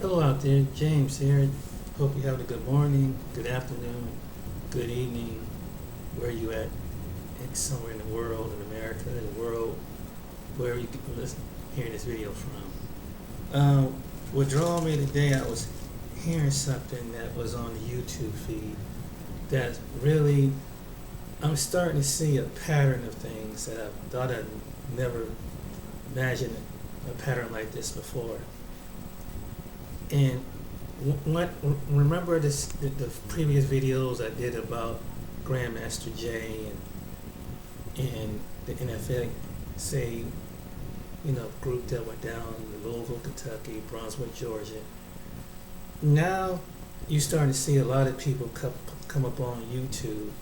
Hello out there, James here. Hope you having a good morning, good afternoon, good evening, where you at, somewhere in the world, in America, in the world, wherever you can listen, hearing this video from. What drew me today, I was hearing something that was on the YouTube feed that really, I'm starting to see a pattern of things that I thought I'd never imagined a pattern like this before. And what remember the previous videos I did about Grandmaster Jay and the NFL, say, group that went down in Louisville, Kentucky, Brunswick, Georgia. Now you're starting to see a lot of people come up on YouTube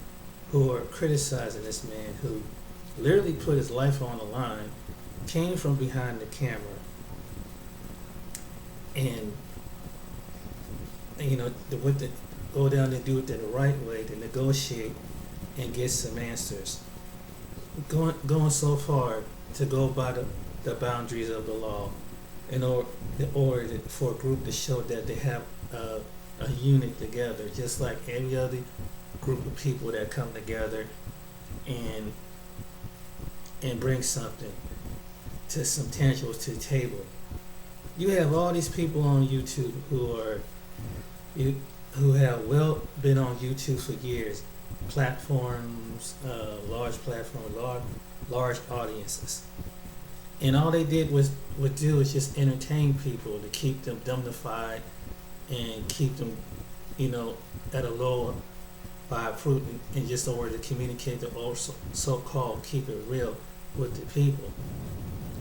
who are criticizing this man who literally put his life on the line, came from behind the camera, and go down and do it the right way to negotiate and get some answers. Going so far to go by the boundaries of the law in order for a group to show that they have a unit together, just like any other group of people that come together and bring something to some tangibles to the table. You have all these people on YouTube who have been on YouTube for years, platforms, large audiences, and all they did was just entertain people to keep them dumbified and keep them, at a low vibe fruit, and just in order to communicate the so-called keep it real with the people.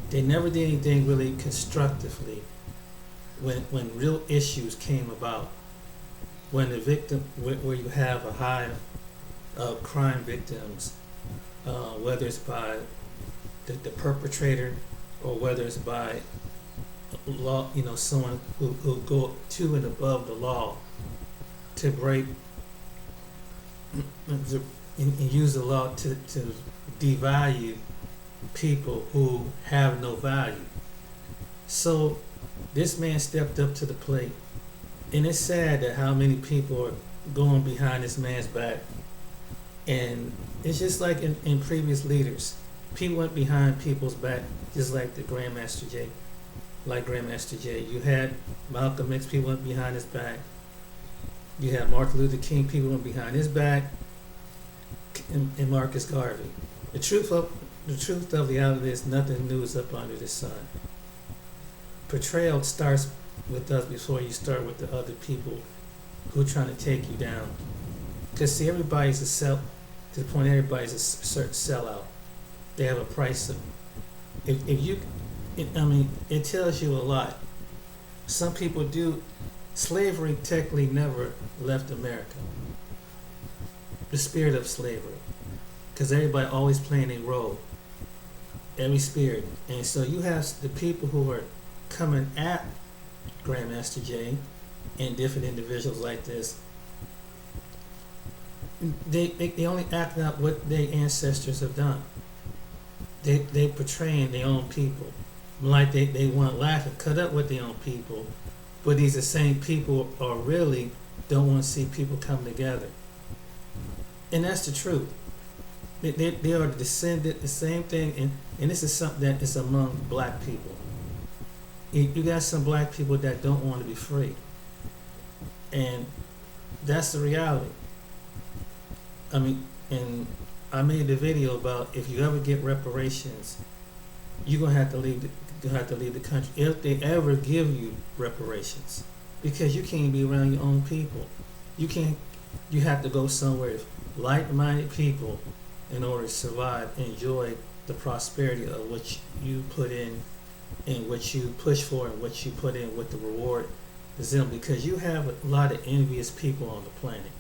They never did anything really constructively when real issues came about. When the victim, where you have a high of crime victims, whether it's by the perpetrator or whether it's by law, someone who go to and above the law to break and use the law to devalue people who have no value. So this man stepped up to the plate. And it's sad that how many people are going behind this man's back. And it's just like in previous leaders. People went behind people's back, just like Grandmaster Jay. You had Malcolm X, people went behind his back. You had Martin Luther King, people went behind his back. And Marcus Garvey. The truth of the matter is nothing new is up under the sun. Betrayal starts with us before you start with the other people who are trying to take you down. Because see, everybody's to the point everybody's a certain sellout. They have a price of, it tells you a lot. Some people do. Slavery technically never left America. The spirit of slavery, because everybody always playing a role. Every spirit, and so you have the people who are coming at Grandmaster Jay and different individuals like this. They only act out what their ancestors have done. They portraying their own people, like they want to laugh and cut up with their own people, but these are the same people are really don't want to see people come together, and that's the truth. They are descended the same thing, and this is something that is among black people. You got some black people that don't want to be free, and that's the reality. And I made the video about if you ever get reparations, you're gonna have to leave the country if they ever give you reparations, because you can't be around your own people. You have to go somewhere with like-minded people in order to survive, enjoy the prosperity of what you put in and what you push for and what you put in with the reward is them, because you have a lot of envious people on the planet.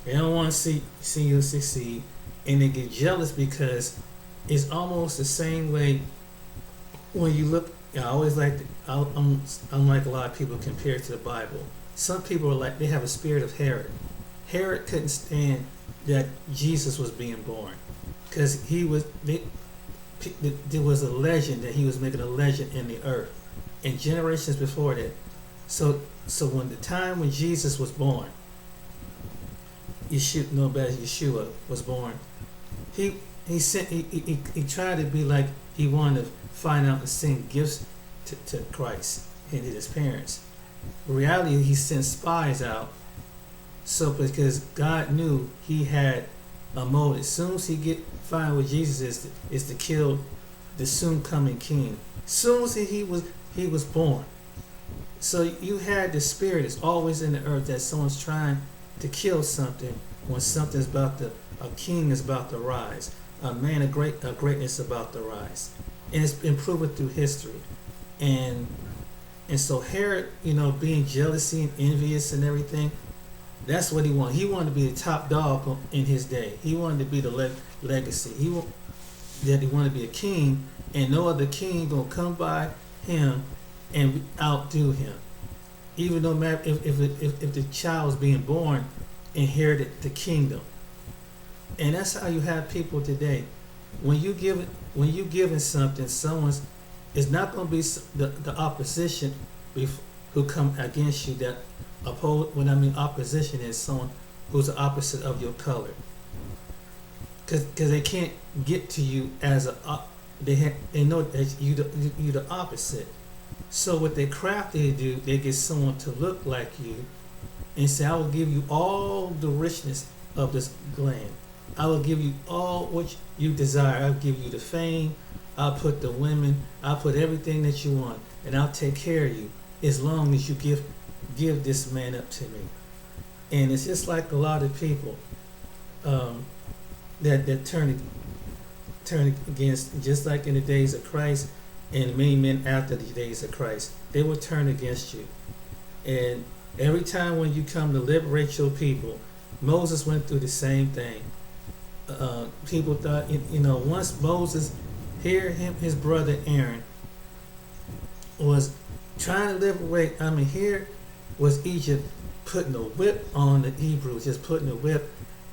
They don't want to see you succeed, and they get jealous because it's almost the same way when you look. I always like I'm like a lot of people compared to the Bible. Some people are like, they have a spirit of Herod. Herod couldn't stand that Jesus was being born, because there was a legend that he was making a legend in the earth. And generations before that, So when the time when Jesus was born, Yeshua was born, he tried to be like he wanted to find out and send gifts to Christ and his parents. In reality, he sent spies out. So because God knew he had a motive. As soon as he find what Jesus is to kill the soon coming king. Soon as he was born. So you had the spirit that's always in the earth that someone's trying to kill something when a king is about to rise, a man of greatness about to rise, and it's been proven through history, and so Herod, being jealousy and envious and everything, that's what he wanted. He wanted to be the top dog in his day. He wanted to be the legacy. He wanted to be a king, and no other king gonna come by him and outdo him. Even no matter if the child was being born, inherited the kingdom. And that's how you have people today. When you giving something, it's not going to be the opposition who come against you. When I mean opposition is someone who's the opposite of your color, because they can't get to you as they know that you the opposite. So what they craftily do, they get someone to look like you and say, I will give you all the richness of this land. I will give you all what you desire. I'll give you the fame. I'll put the women. I'll put everything that you want, and I'll take care of you as long as you give this man up to me. And it's just like a lot of people that turn against, just like in the days of Christ and many men after the days of Christ, they will turn against you. And every time when you come to liberate your people, Moses went through the same thing. People thought, once Moses, his brother Aaron was trying to liberate. Here was Egypt putting a whip on the Hebrews, just putting a whip.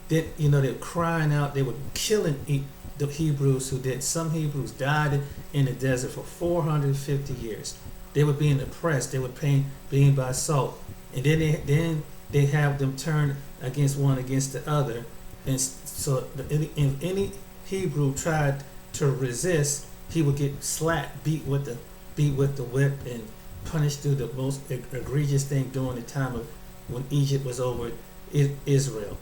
Then, they were crying out. They were killing the Hebrews who did. Some Hebrews died in the desert for 450 years. They were being oppressed. They were being by salt. And then they have them turn against the other. And so if any Hebrew tried to resist, he would get slapped, beat with the whip, and punished through the most egregious thing during the time of when Egypt was over Israel.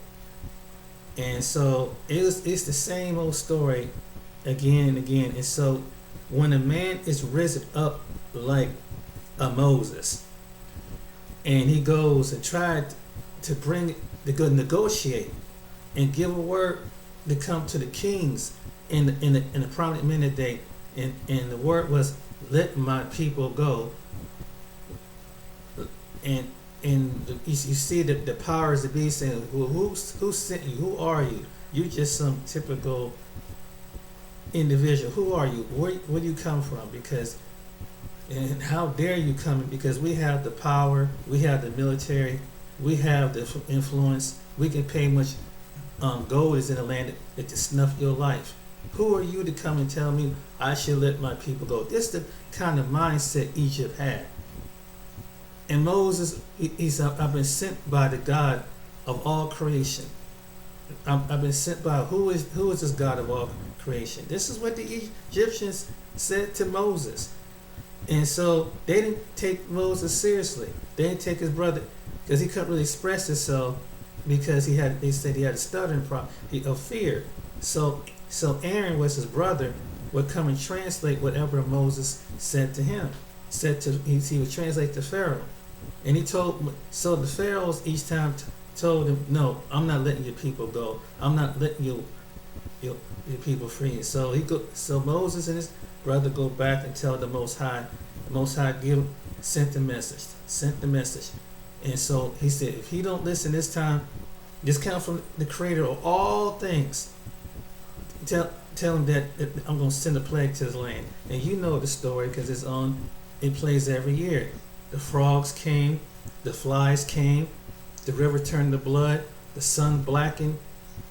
And so it's the same old story again and again. And so when a man is risen up like a Moses, and he goes and tried to go negotiate and give a word to come to the kings in the prominent men of the day, and the word was, let my people go. And you see the powers that be saying, well, who sent you? Who are you? You just some typical individual. Who are you? Where do you come from? And how dare you come in? Because we have the power, we have the military, we have the influence, we can pay much gold is in the land to snuff your life. Who are you to come and tell me I should let my people go? This is the kind of mindset Egypt had. And Moses, I've been sent by the God of all creation. I've been sent by who is this God of all creation? This is what the Egyptians said to Moses. And so they didn't take Moses seriously. They didn't take his brother because he couldn't really express himself because they said he had a stuttering problem of fear. So Aaron was his brother, would come and translate whatever Moses said to him. He would translate to Pharaoh. And so the Pharaohs each time told him, no, I'm not letting your people go. I'm not letting your people free. So Moses and his brother go back and tell the Most High. The Most High sent the message. And so he said, if he don't listen this time, just come from the Creator of all things. Tell him that I'm going to send a plague to his land. And you know the story because it plays every year. The frogs came, the flies came, the river turned to blood, the sun blackened,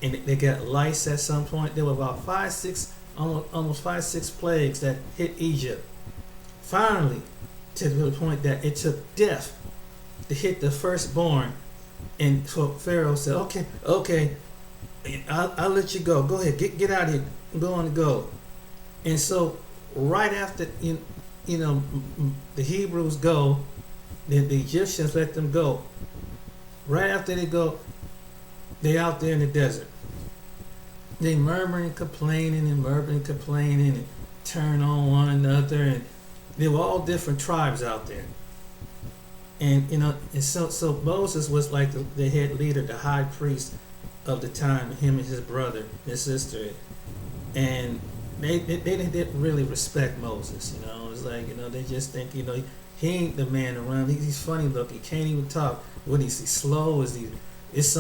and they got lice at some point. There were about 5-6 plagues that hit Egypt. Finally, to the point that it took death to hit the firstborn. And so Pharaoh said, okay, I'll let you go. Go ahead, get out of here. Go on and go. And so right after the Hebrews go, the Egyptians let them go. Right after they go, they out there in the desert. They murmuring, complaining, and turn on one another, and they were all different tribes out there. And so Moses was like the head leader, the high priest of the time, him and his brother, his sister, and they didn't really respect Moses. It's like they just think he ain't the man to run. He's funny looking, he can't even talk. What is he, slow? There's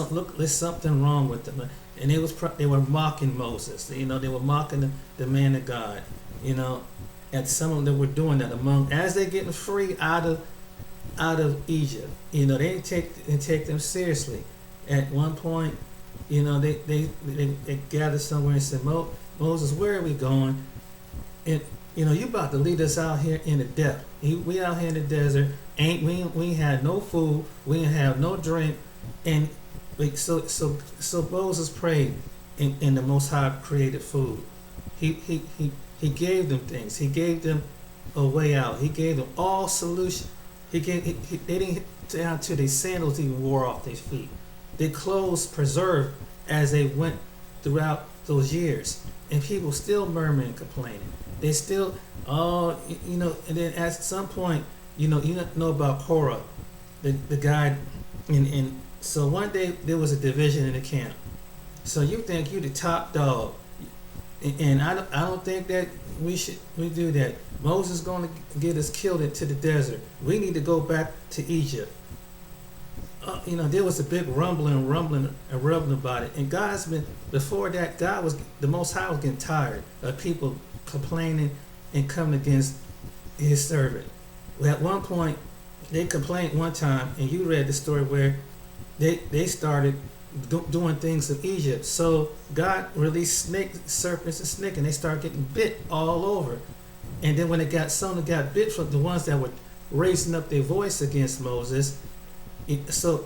something wrong with him. And they were mocking Moses. They were mocking the man of God. And some of them were doing that as they're getting free out of Egypt. They didn't take them seriously. At one point, they gathered somewhere and said, Moses, where are we going? And you about to lead us out here in the depth. We out here in the desert. We had no food. We didn't have no drink. And so Moses prayed, and the Most High created food. He gave them things. He gave them a way out. He gave them all solution. They didn't down to their sandals even wore off their feet. Their clothes preserved as they went throughout those years, and people still murmuring, complaining. They still, and then at some point, you know about Korah, the guy, and so one day there was a division in the camp. So you think you the top dog, and I don't think that we do that. Moses is going to get us killed into the desert. We need to go back to Egypt. There was a big rumbling about it. And before that, the Most High was getting tired of people complaining and coming against his servant. Well, at one point, they complained one time, and you read the story where they started doing things in Egypt. So God released serpents and snakes, and they started getting bit all over. And then when some got bit from the ones that were raising up their voice against Moses, so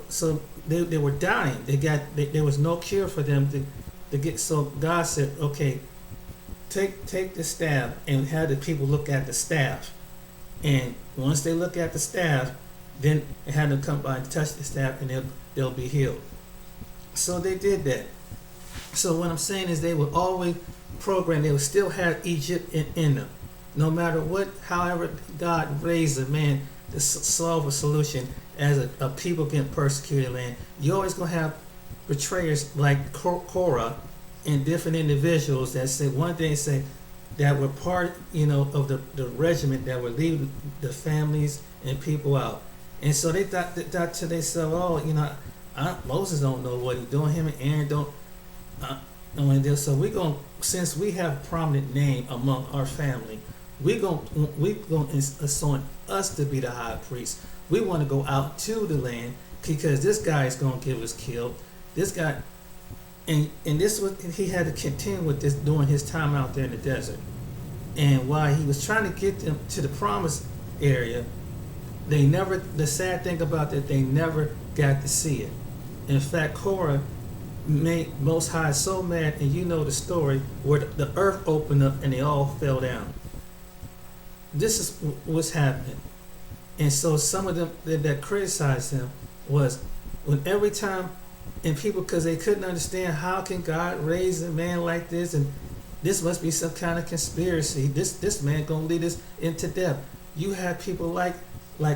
they were dying. There was no cure for them to get. So God said, okay, take the staff and have the people look at the staff. And once they look at the staff, then they had them come by and touch the staff, and they'll be healed. So they did that. So what I'm saying is they would always program. They would still have Egypt in them, no matter what. However, God raised a man to solve a solution as a people getting persecuted land. You're always gonna have betrayers like Korah and different individuals that say one thing, say that were part, of the regiment that would leave the families and people out. And so they thought to themselves, Moses don't know what he's doing. Him and Aaron don't know what they're. So since we have a prominent name among our family, we gonna assign us to be the high priest. We want to go out to the land because this guy is gonna get us killed. This guy, and this was, he had to continue with this during his time out there in the desert. And while he was trying to get them to the promised area, the sad thing about that, they never got to see it. In fact, Korah made Most High so mad, and you know the story, where the earth opened up and they all fell down. This is what's happening. And so some of them that criticized him was when every time, and people, because they couldn't understand, how can God raise a man like this, and this must be some kind of conspiracy. This man gonna lead us into death. You have people like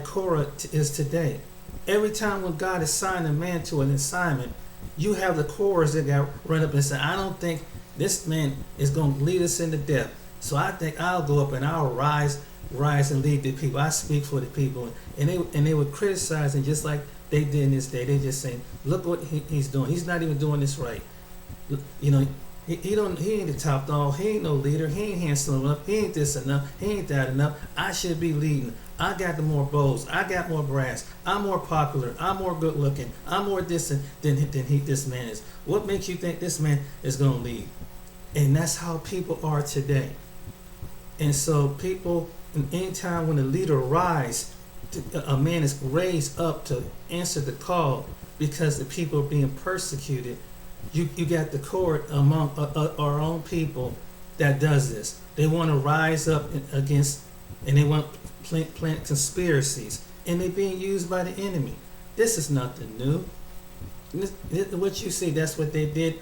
Korah is today. Every time when God assigned a man to an assignment, you have the Korahs that got run up and say, I don't think this man is gonna lead us into death. So I think I'll go up and I'll rise and lead the people. I speak for the people. And they were criticizing just like they did in this day. They just saying, look what he's doing. He's not even doing this right. He ain't the top dog. He ain't no leader. He ain't handsome enough. He ain't this enough. He ain't that enough. I should be leading. I got the more bows. I got more brass. I'm more popular. I'm more good looking. I'm more this than this man is. What makes you think this man is going to lead? And that's how people are today. And so people, And anytime when a leader rise, a man is raised up to answer the call because the people are being persecuted. You got the court among our own people that does this. They want to rise up against, and they want to plant conspiracies, and they're being used by the enemy. This is nothing new. What you see, that's what they did.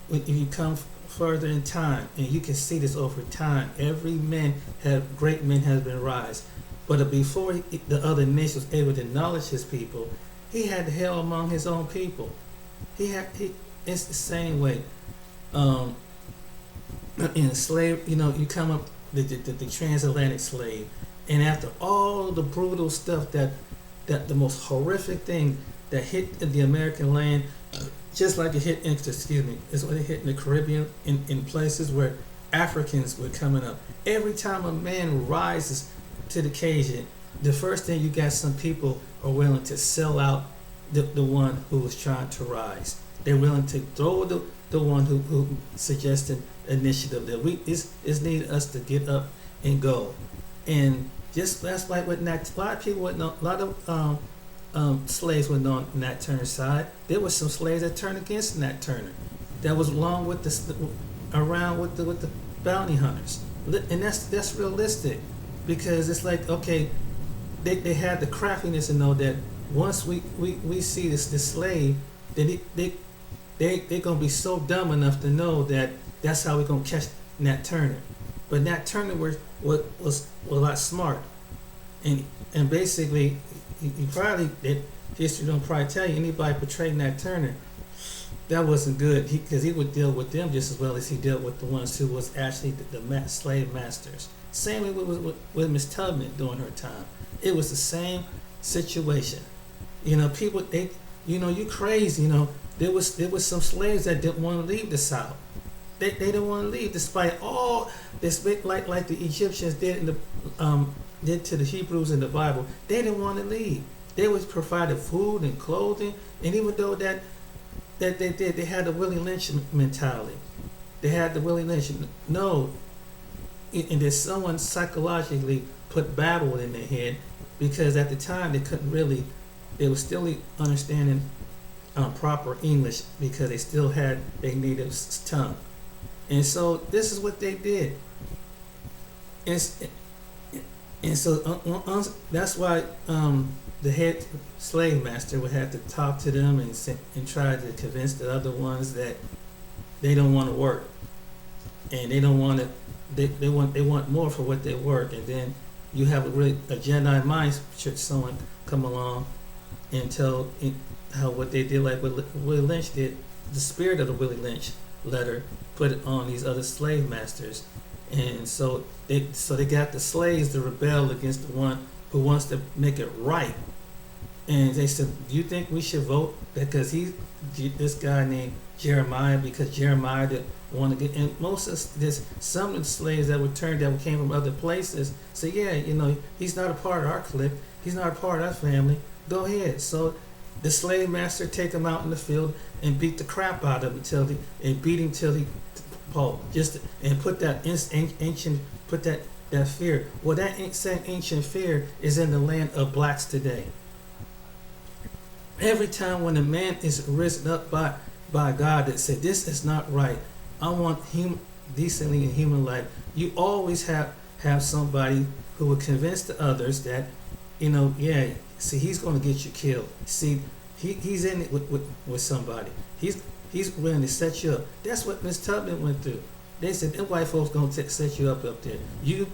When you come further in time, and you can see this over time. Every great man has been rise, but before the other nations was able to acknowledge his people, he had hell among his own people. It's the same way. In a slave, you come up the transatlantic slave, and after all the brutal stuff that the most horrific thing that hit the American land, just like it hit is what it hit in the Caribbean, in places where Africans were coming up. Every time a man rises to the occasion, the first thing you got, some people are willing to sell out the one who was trying to rise. They're willing to throw the one who suggested initiative that it's needed us to get up and go. And just that's like with Nat. A lot of people went on, a lot of slaves went on Nat Turner's side. There were some slaves that turned against Nat Turner, that was along with around with the bounty hunters, and that's realistic, because it's like, okay, they had the craftiness to know that once we see this slave, then they're gonna be so dumb enough to know that that's how we're gonna catch Nat Turner. But Nat Turner was a lot smart, and basically, he probably, history don't probably tell you, anybody portrayed Nat Turner, that wasn't good, because he would deal with them just as well as he dealt with the ones who was actually the slave masters. Same way with Miss Tubman during her time. It was the same situation. People, you crazy. There was some slaves that didn't want to leave the South. They didn't want to leave, despite all this, like the Egyptians did did to the Hebrews in the Bible. They didn't want to leave. They was provided food and clothing, and even though that they had the Willie Lynch mentality. They had the Willie Lynch. No, and there's someone psychologically put Babel in their head, because at the time they were still understanding proper English, because they still had their native tongue. And so this is what they did. And so that's why the head slave master would have to talk to them and try to convince the other ones that they don't want to work, and they don't want to. They want more for what they work. And then you have a Jedi mind, should someone come along and tell how what they did, like what Willie Lynch did, the spirit of the Willie Lynch letter, put it on these other slave masters. And so they got the slaves to rebel against the one who wants to make it right. And they said, do you think we should vote? Because this guy named Jeremiah, because Jeremiah didn't want to get, and most of this, some of the slaves that were turned, that came from other places, say, yeah, he's not a part of our clique, he's not a part of our family, go ahead. So the slave master take him out in the field and beat the crap out of him till he and put that ancient, put that fear. Well, that same ancient fear is in the land of blacks today. Every time when a man is risen up by God that said, this is not right, I want him decently in human life, you always have somebody who will convince the others that, see, he's going to get you killed. See, he's in it with somebody. He's willing to set you up. That's what Miss Tubman went through. They said, them white folks going to set you up there. You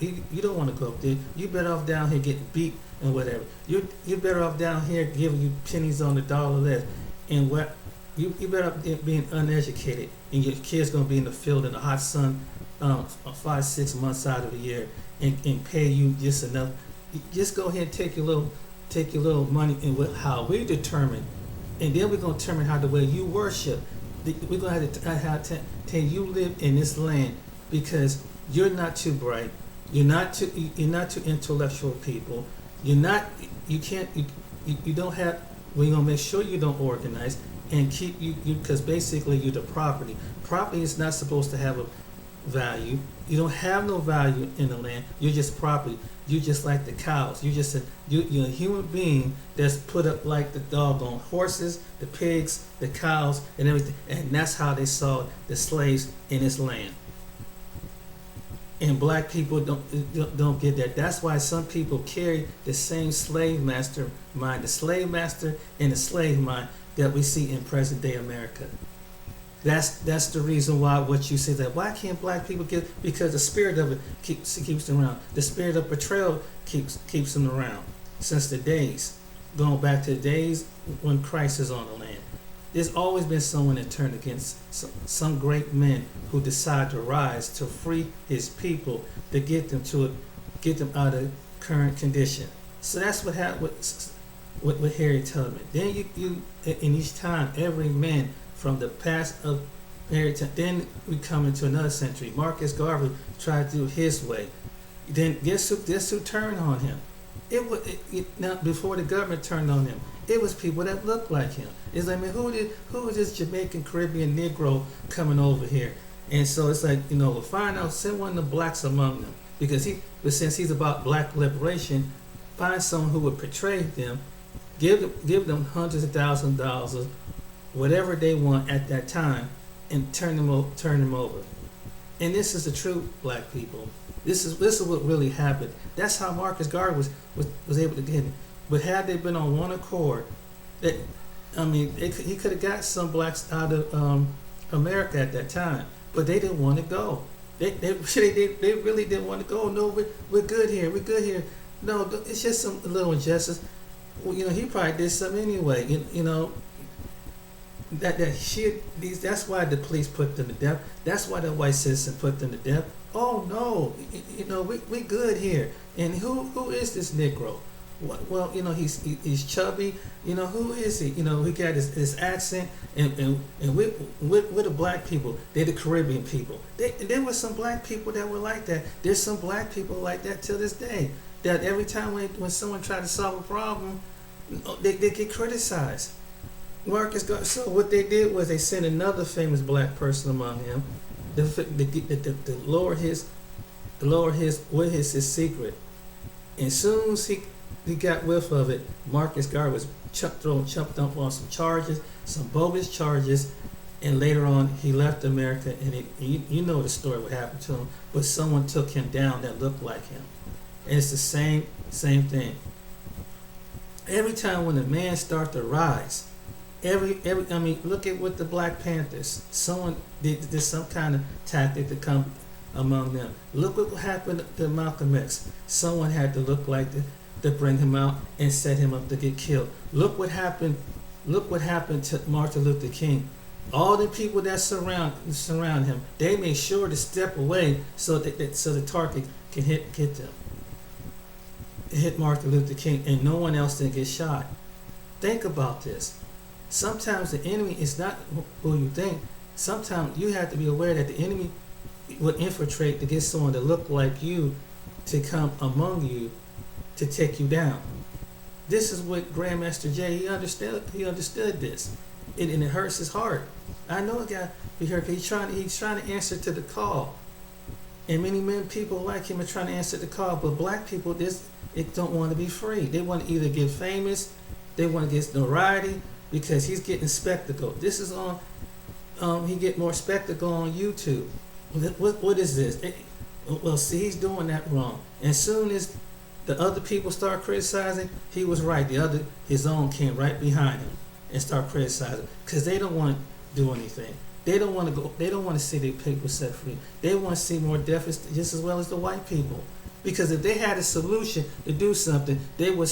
don't want to go up there. You better off down here getting beat and whatever. You better off down here giving you pennies on the dollar less. And what you better off being uneducated, and your kids going to be in the field in the hot sun 5-6 months out of the year, and pay you just enough. Just go ahead and take your little money, and how we determine, and then we're going to determine how the way you worship. We're going to have to tell you live in this land, because you're not too bright, you're not too intellectual people, you don't have. We're going to make sure you don't organize and keep you because basically you're the property. Property is not supposed to have value. You don't have no value in the land. You're just property. You're just like the cows. You're a human being that's put up like the doggone horses, the pigs, the cows, and everything. And that's how they saw the slaves in this land. And black people don't get that. That's why some people carry the same slave master mind, the slave master and the slave mind that we see in present day America. That's the reason why what you say that why can't black people get, because the spirit of it keeps them around. The spirit of betrayal keeps them around since the days, going back to the days when Christ is on the land. There's always been someone that turned against some great men who decide to rise to free his people, to get them out of current condition. So that's what happened with Harriet Tubman. Then you in each time, every man from the past of Harriet Tubman, then we come into another century. Marcus Garvey tried to do his way. Then guess who turned on him? Now before the government turned on him, it was people that looked like him. It's like, man, who is this Jamaican Caribbean Negro coming over here? And so it's like, we'll find out, send one of the blacks among them, but since he's about black liberation, find someone who would portray them, give them hundreds of thousands of dollars, whatever they want at that time, and turn them over. And this is the true black people. This is what really happened. That's how Marcus Garvey was able to get it. But had they been on one accord, he could have got some blacks out of America at that time. But they didn't want to go. They really didn't want to go. No, we're good here. We're good here. No, it's just some little injustice. Well, he probably did something anyway. That's why the police put them to death. That's why the white citizen put them to death. Oh no, we good here. And who is this Negro? Well, he's chubby. Who is he? He got his accent. And we're the black people. They're the Caribbean people. There were some black people that were like that. There's some black people like that till this day. That every time when someone tried to solve a problem, they get criticized. So what they did was they sent another famous black person among him to lower his secret. And as soon as he got whiff of it, Marcus Garvey was chucked up on some bogus charges, and later on he left America. And you know the story, what happened to him. But someone took him down that looked like him, and it's the same thing. Every time when a man starts to rise, look at what the Black Panthers. Someone did some kind of tactic to come among them. Look what happened to Malcolm X. Someone had to look like to bring him out and set him up to get killed. Look what happened to Martin Luther King. All the people that surround him, they made sure to step away so the target can hit them. It hit Martin Luther King, and no one else didn't get shot. Think about this. Sometimes the enemy is not who you think. Sometimes you have to be aware that the enemy will infiltrate to get someone to look like you to come among you to take you down. This is what Grandmaster Jay, he understood this. And it hurts his heart. I know a guy because he's trying to answer to the call. And many people like him are trying to answer the call, but black people don't want to be free. They want to either get famous, they want to get notoriety, because he's getting spectacle. This is on, he get more spectacle on YouTube. What is this? Well, see, he's doing that wrong. And soon as the other people start criticizing, he was right. His own came right behind him and start criticizing, because they don't want to do anything. They don't want to go. They don't want to see their people set free. They want to see more deficits just as well as the white people. Because if they had a solution to do something, they would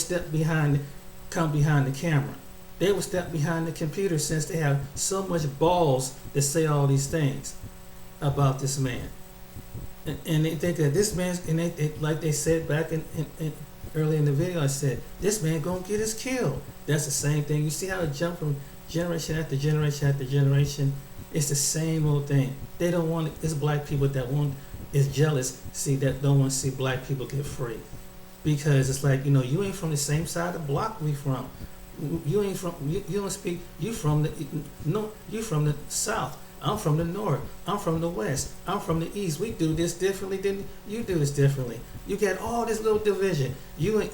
come behind the camera. They would step behind the computer, since they have so much balls to say all these things about this man. And they think that this man's, and they like they said back in early in the video, I said, this man gonna get us killed. That's the same thing. You see how it jumped from generation after generation after generation? It's the same old thing. They don't want it. It's black people that is jealous, that don't want to see black people get free. Because it's like, you ain't from the same side of the block we from. You ain't from, you don't speak, you from the South. I'm from the north. I'm from the west. I'm from the east. We do this differently than you do this differently. You got all this little division. You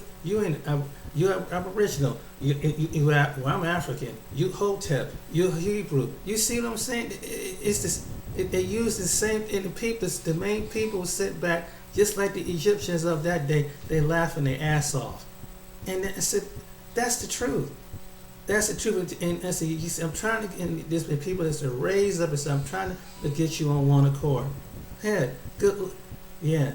Aboriginal. Well, I'm African. You Hotep. You Hebrew. You see what I'm saying? It's this. They use the same. And the people, the main people, sit back just like the Egyptians of that day. They laughing their ass off, and that's the truth. That's the truth. And I said, I'm trying to, and there's been people that's raised up and said, I'm trying to get you on one accord. Yeah, good. Yeah.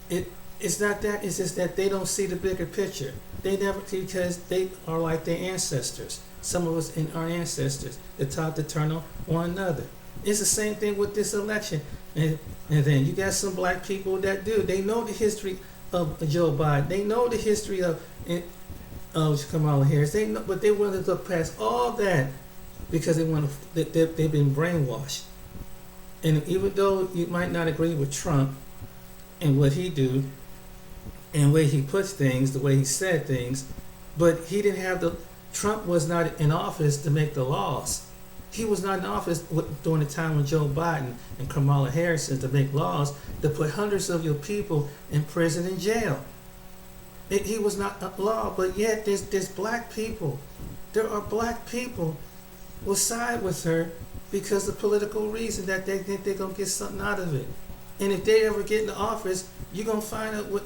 It's not that, it's just that they don't see the bigger picture. They never, because they are like their ancestors. Some of us in our ancestors that taught to turn on one another. It's the same thing with this election. And then you got some black people that do. They know the history of Joe Biden. They know the history of Kamala Harris. They know, but they want to look past all that because they want to. They've been brainwashed. And even though you might not agree with Trump and what he do, and the way he puts things, the way he said things, but he didn't have the. Trump was not in office to make the laws. He was not in office during the time when Joe Biden and Kamala Harris to make laws to put hundreds of your people in prison and jail. He was not a law, but yet there's black people. There are black people who will side with her because of political reason that they think they're going to get something out of it. And if they ever get into office, you're going to find out what,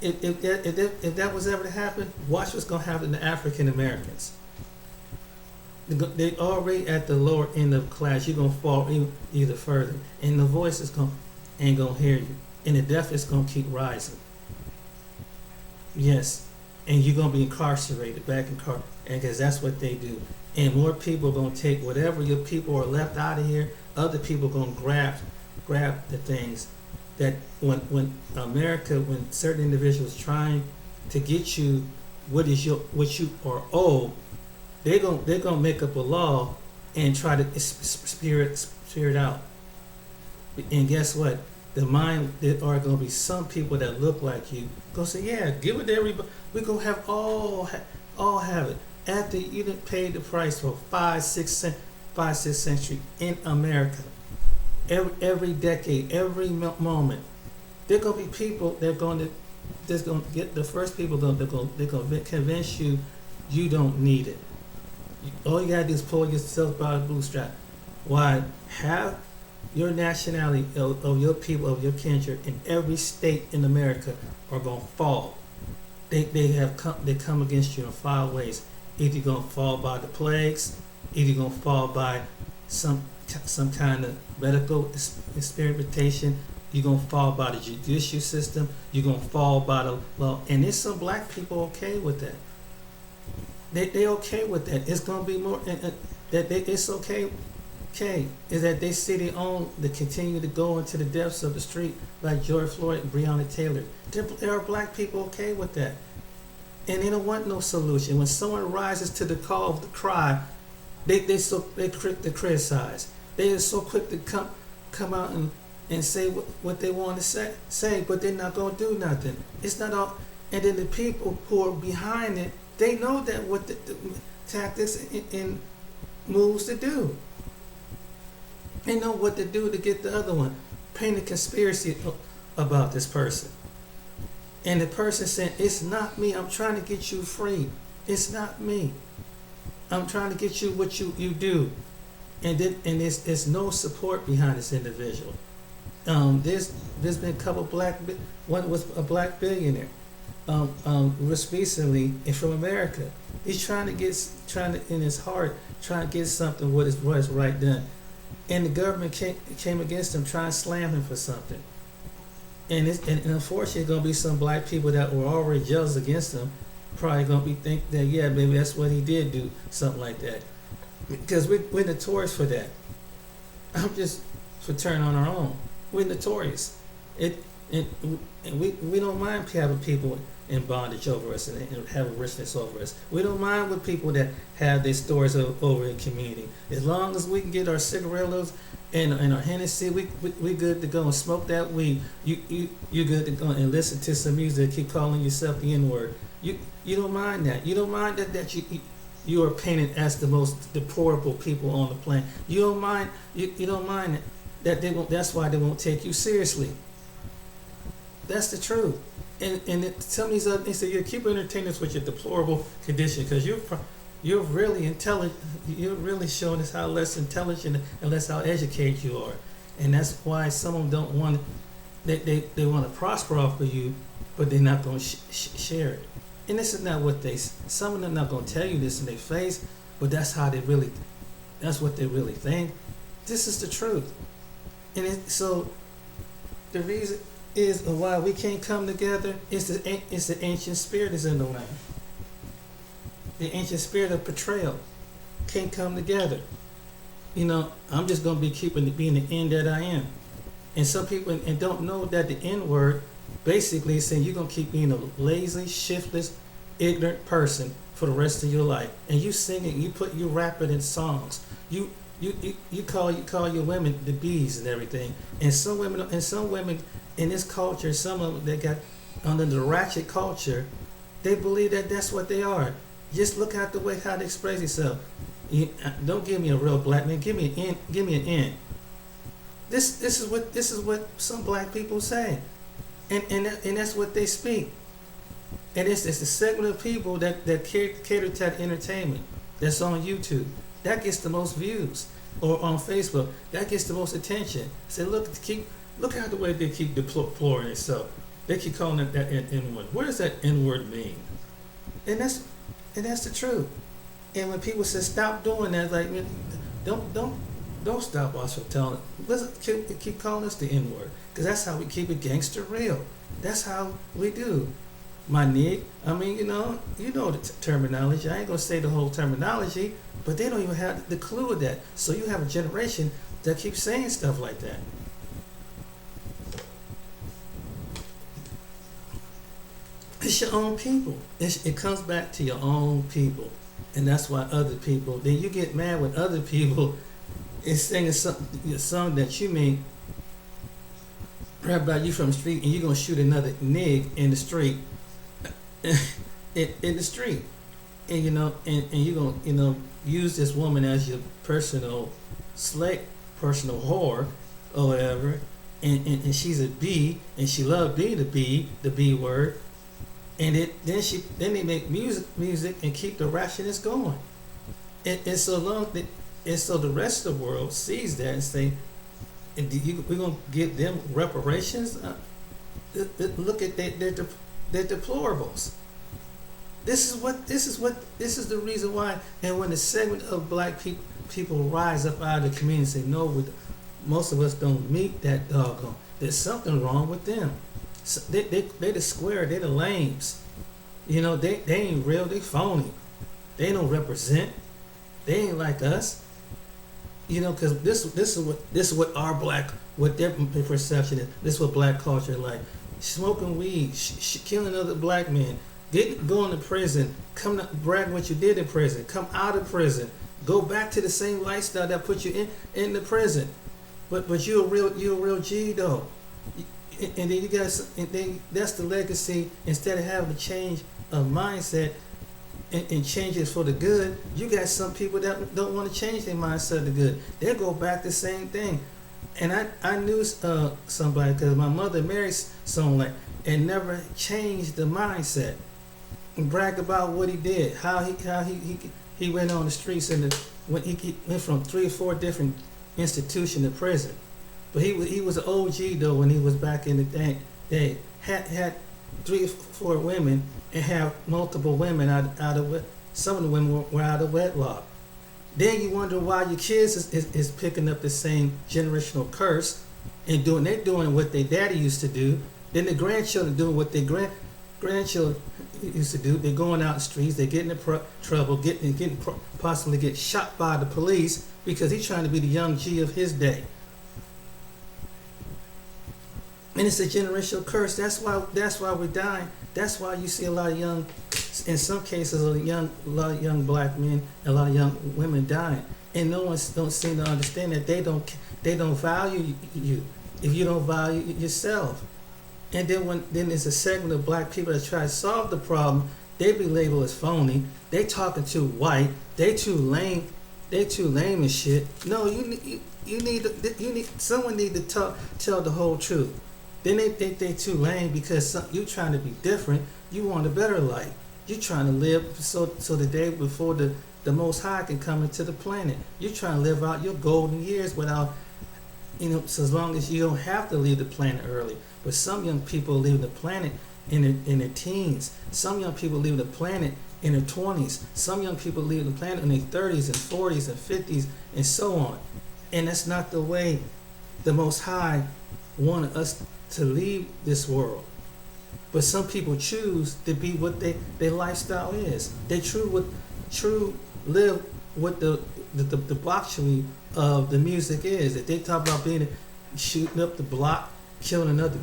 if that was ever to happen, watch what's going to happen to African Americans. They already at the lower end of class. You're going to fall either further. And the voice ain't going to hear you. And the deaf is going to keep rising. Yes, and you're gonna be incarcerated, and because that's what they do. And more people are gonna take whatever your people are left out of here. Other people are gonna grab the things that when certain individuals trying to get you what you are owed, they're gonna make up a law and try to spear it out. And guess what? The mind, there are going to be some people that look like you. Go say, yeah, give it to everybody. We're going to have all have it. After you didn't pay the price for 5, 6 century in America. Every decade, every moment. There are going to be people that are going to get the first people they're going to convince you don't need it. All you got to do is pull yourself by the bootstrap. Why? Have your nationality of your people, of your kindred in every state in America are going to fall. They come against you in 5 ways. Either you're going to fall by the plagues, either you're going to fall by some kind of medical experimentation, you're going to fall by the judicial system, you're going to fall by the law. And there's some black people okay with that. They okay with that. It's going to be more, it's okay. Okay, is that they see their own, they continue to go into the depths of the street like George Floyd and Breonna Taylor. There are black people okay with that. And they don't want no solution. When someone rises to the call of the cry, they quick to criticize. They are so quick to come out and say what they want to say, but they're not going to do nothing. It's not all. And then the people who are behind it, they know that what the tactics and moves to do. They know what to do to get the other one. Paint a conspiracy about this person. And the person saying, it's not me. I'm trying to get you free. It's not me. I'm trying to get you what you do. And there's no support behind this individual. There's been a couple one was a black billionaire. Just recently, and from America. He's trying to in his heart, trying to get something what is right done. And the government came against him, trying to slam him for something. And unfortunately, going to be some black people that were already jealous against him, probably going to be think that, yeah, maybe that's what he did do, something like that. Because we're notorious for that. I'm just for turning on our own. We're notorious. And we don't mind having people in bondage over us and having richness over us. We don't mind with people that have their stores over in the community. As long as we can get our cigarillos and our Hennessy, we good to go and smoke that weed. You good to go and listen to some music. Keep calling yourself the N-word. You don't mind that. You don't mind that you are painted as the most deplorable people on the planet. You don't mind. You don't mind that they won't. That's why they won't take you seriously. That's the truth. And some of these other things, you keep entertaining us with your deplorable condition because you're really intelligent. You're really showing us how less intelligent and less how educated you are, and that's why some of them don't want. They want to prosper off of you, but they're not going to share it. And this is not what some of them not going to tell you this in their face, but that's what they really think. This is the truth. And so the reason is why we can't come together is the ancient spirit is in the land. The ancient spirit of betrayal can't come together. I'm just going to be being the end that I am. And some people and don't know that the N word basically is saying you're going to keep being a lazy, shiftless, ignorant person for the rest of your life. And you sing it, you rap it in songs. You call your women the bees and everything. And some women in this culture, some of them that got under the ratchet culture, they believe that that's what they are. Just look at the way how they express themselves. Don't give me a real black man. Give me an N. This is what some black people say, and that's what they speak. And it's a segment of people that cater to that entertainment that's on YouTube that gets the most views, or on Facebook that gets the most attention. Say, look at the way they keep deploring itself. They keep calling it that N-word. What does that N-word mean? And that's the truth. And when people say stop doing that, like don't stop us from telling it. Let's keep calling us the N-word, because that's how we keep it gangster real. That's how we do. My nig, you know the terminology. I ain't gonna say the whole terminology, but they don't even have the clue of that. So you have a generation that keeps saying stuff like that. It's your own people. It comes back to your own people, and that's why other people. Then you get mad when other people is singing a song that you mean rap about you from the street, and you're gonna shoot another nig in the street, in the street, and you're gonna use this woman as your personal personal whore, or whatever, and she's a B, and she loved being the B word, and then they make music and keep the ratchetness going, and so long that. And so the rest of the world sees that and say, we're going to give them reparations? Look at their deplorables. This is the reason why. And when a segment of black people rise up out of the community and say, no, most of us don't meet that doggone. There's something wrong with them. So they the square, they the lames. They ain't real, they phony. They don't represent. They ain't like us. Because this is what what their perception is. This is what black culture is like. Smoking weed, killing other black men, going to prison, come to brag what you did in prison, come out of prison, go back to the same lifestyle that put you in the prison. But you're a real G though. And then that's the legacy. Instead of having a change of mindset and change it for the good, you got some people that don't want to change their mindset of the good. They go back the same thing. And I knew somebody, because my mother married someone and never changed the mindset and bragged about what he did, how he went on the streets when he went from 3 or 4 different institutions to prison. But he was an OG though when he was back in the day. Had 3 or 4 women and have multiple women out of some of the women were out of wedlock. Then you wonder why your kids is picking up the same generational curse and they're doing what their daddy used to do. Then the grandchildren doing what their grandchildren used to do. They're going out in the streets. They're getting in trouble, possibly get shot by the police because he's trying to be the young G of his day. And it's a generational curse. That's why we're dying. That's why you see a lot of young, in some cases, a lot of young black men, a lot of young women dying, and no one don't seem to understand that they don't value you if you don't value yourself. And then there's a segment of black people that try to solve the problem, They be labeled as phony. They talking too white. They too lame. They too lame and shit. No, you need someone need to tell the whole truth. Then they think they too lame because you trying to be different. You want a better life. You trying to live so the day before the Most High can come into the planet. You trying to live out your golden years without, so as long as you don't have to leave the planet early. But some young people leave the planet in their teens. Some young people leave the planet in their 20s. Some young people leave the planet in their 30s and 40s and 50s and so on. And that's not the way the Most High wanted us to leave this world. But some people choose to be what their lifestyle is. They true live what the debauchery of the music is. If they talk about shooting up the block, killing another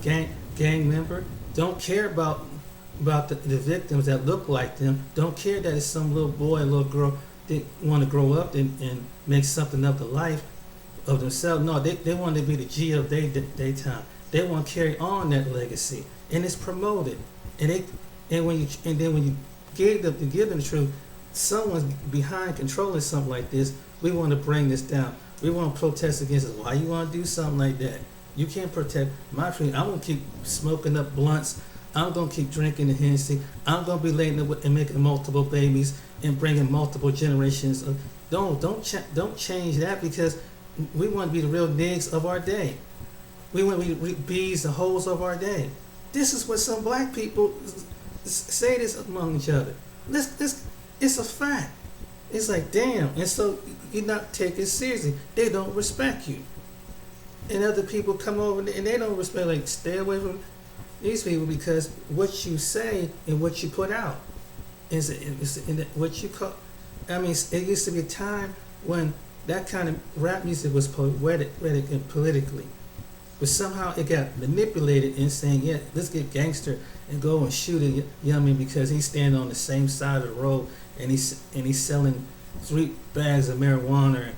gang member, don't care about the victims that look like them. Don't care that it's some little boy or little girl that want to grow up and make something of the life of themselves. No, they want to be the G of their time. They want to carry on that legacy, and it's promoted. And then when you give them the truth, someone's behind controlling something like this. We want to bring this down. We want to protest against it. Why you want to do something like that? You can't protect my freedom. I'm gonna keep smoking up blunts. I'm gonna keep drinking the Hennessy. I'm gonna be laying up and making multiple babies and bringing multiple generations of. Don't change that, because we want to be the real niggas of our day. We want to be bees and hoes of our day. This is what some black people say this among each other. It's a fact. It's like, damn. And so you're not taking it seriously. They don't respect you. And other people come over and they don't respect, like, stay away from these people, because what you say and what you put out is what you call. I mean, it used to be a time when that kind of rap music was poetic and politically. But somehow it got manipulated in saying, yeah, let's get gangster and go and shoot a young man because he's standing on the same side of the road and he's selling 3 bags of marijuana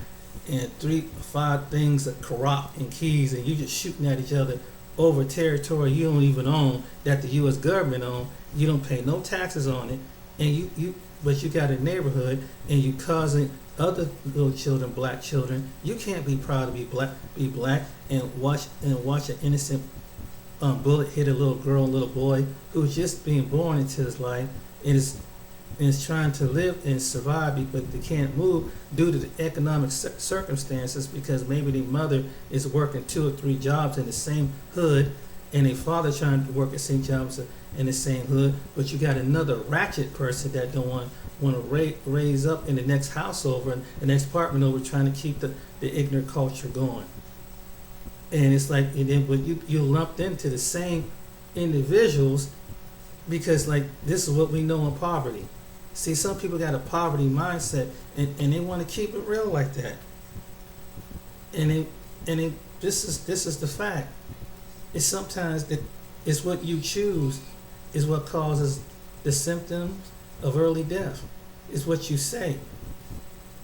and 5 things of corrupt and keys, and you just shooting at each other over territory you don't even own, that the U.S. government own. You don't pay no taxes on it, and but you got a neighborhood and you causing other little children, black children. You can't be proud to be black and watch an innocent bullet hit a little girl, little boy who's just being born into his life and is trying to live and survive, but they can't move due to the economic circumstances, because maybe their mother is working 2 or 3 jobs in the same hood and their father trying to work the same jobs in the same hood, but you got another ratchet person that don't want to raise up in the next house over and the next apartment over, trying to keep the ignorant culture going. And it's like, but you lumped into the same individuals because, like, this is what we know in poverty. See, some people got a poverty mindset and they want to keep it real like that. And this is the fact. It's sometimes that it's what you choose is what causes the symptoms of early death. Is what you say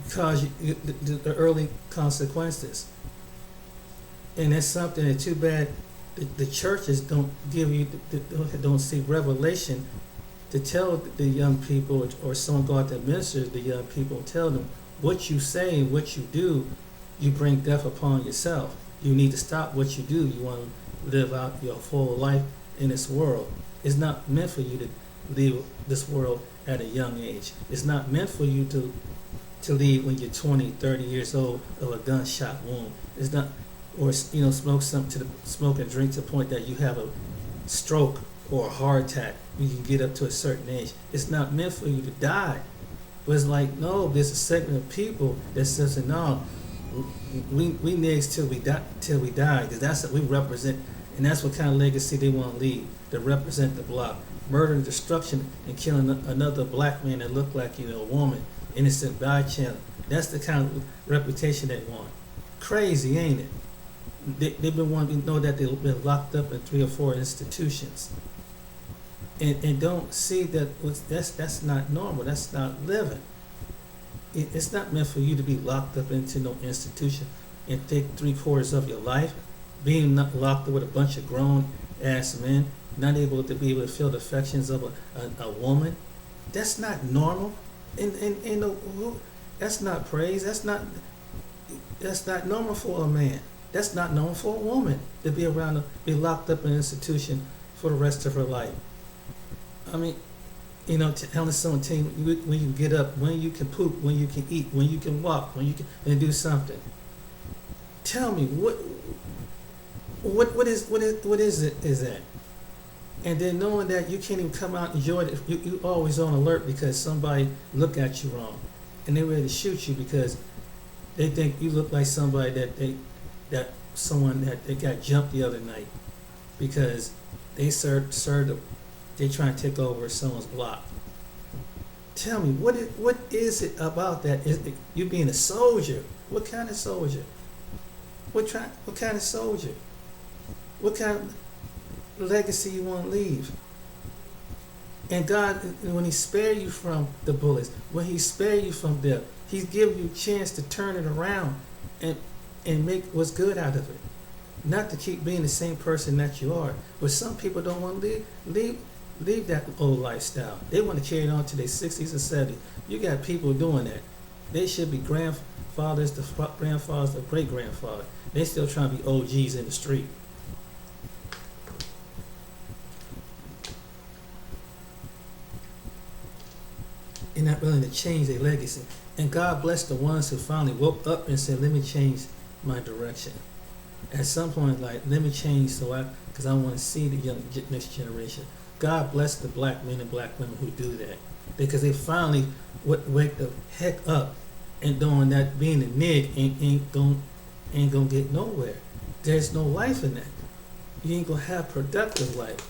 cause the early consequences. And that's something that, too bad, the churches don't give you, don't see revelation to tell the young people, or someone go out to minister to the young people and tell them what you say and what you do, you bring death upon yourself. You need to stop what you do. You want to live out your full life in this world. It's not meant for you to leave this world at a young age. It's not meant for you to leave when you're 20, 30 years old of a gunshot wound. It's not, or smoke and drink to the point that you have a stroke or a heart attack. You can get up to a certain age. It's not meant for you to die. But it's like, no, there's a segment of people that says, no, we niggas till we die, because that's what we represent, and that's what kind of legacy they want to leave. To represent the block, murder and destruction, and killing another black man that looked like a woman, innocent bystander. That's the kind of reputation they want. Crazy, ain't it? They've been wanting to know that they've been locked up in 3 or 4 institutions, and don't see that that's not normal. That's not living. It's not meant for you to be locked up into no institution and take 3/4 of your life being locked up with a bunch of grown ass men, not able to feel the affections of a woman, That's not normal. And that's not praise. That's not normal for a man. That's not normal for a woman to be around, be locked up in an institution for the rest of her life. I mean, telling someone, when you get up, when you can poop, when you can eat, when you can walk, when you can and do something. Tell me what is it is that? And then knowing that you can't even come out and enjoy it, you always on alert because somebody look at you wrong, and they're ready to shoot you because they think you look like somebody that someone that they got jumped the other night because they they trying to take over someone's block. Tell me what is it about that? Is it you being a soldier? What kind of soldier? What kind of soldier? What kind of legacy you want to leave? And God, when He spare you from the bullets, when He spare you from death, He's giving you a chance to turn it around and make what's good out of it. Not to keep being the same person that you are. But some people don't want to leave that old lifestyle. They want to carry it on to their 60s and 70s. You got people doing that. They should be grandfathers, the grandfathers, the great grandfather. They still trying to be OGs in the street. They're not willing to change their legacy. And God bless the ones who finally woke up and said, let me change my direction. At some point, like, let me change because I want to see the next generation. God bless the black men and black women who do that. Because they finally wake the heck up and doing that, being a nig ain't gonna get nowhere. There's no life in that. You ain't gonna have productive life.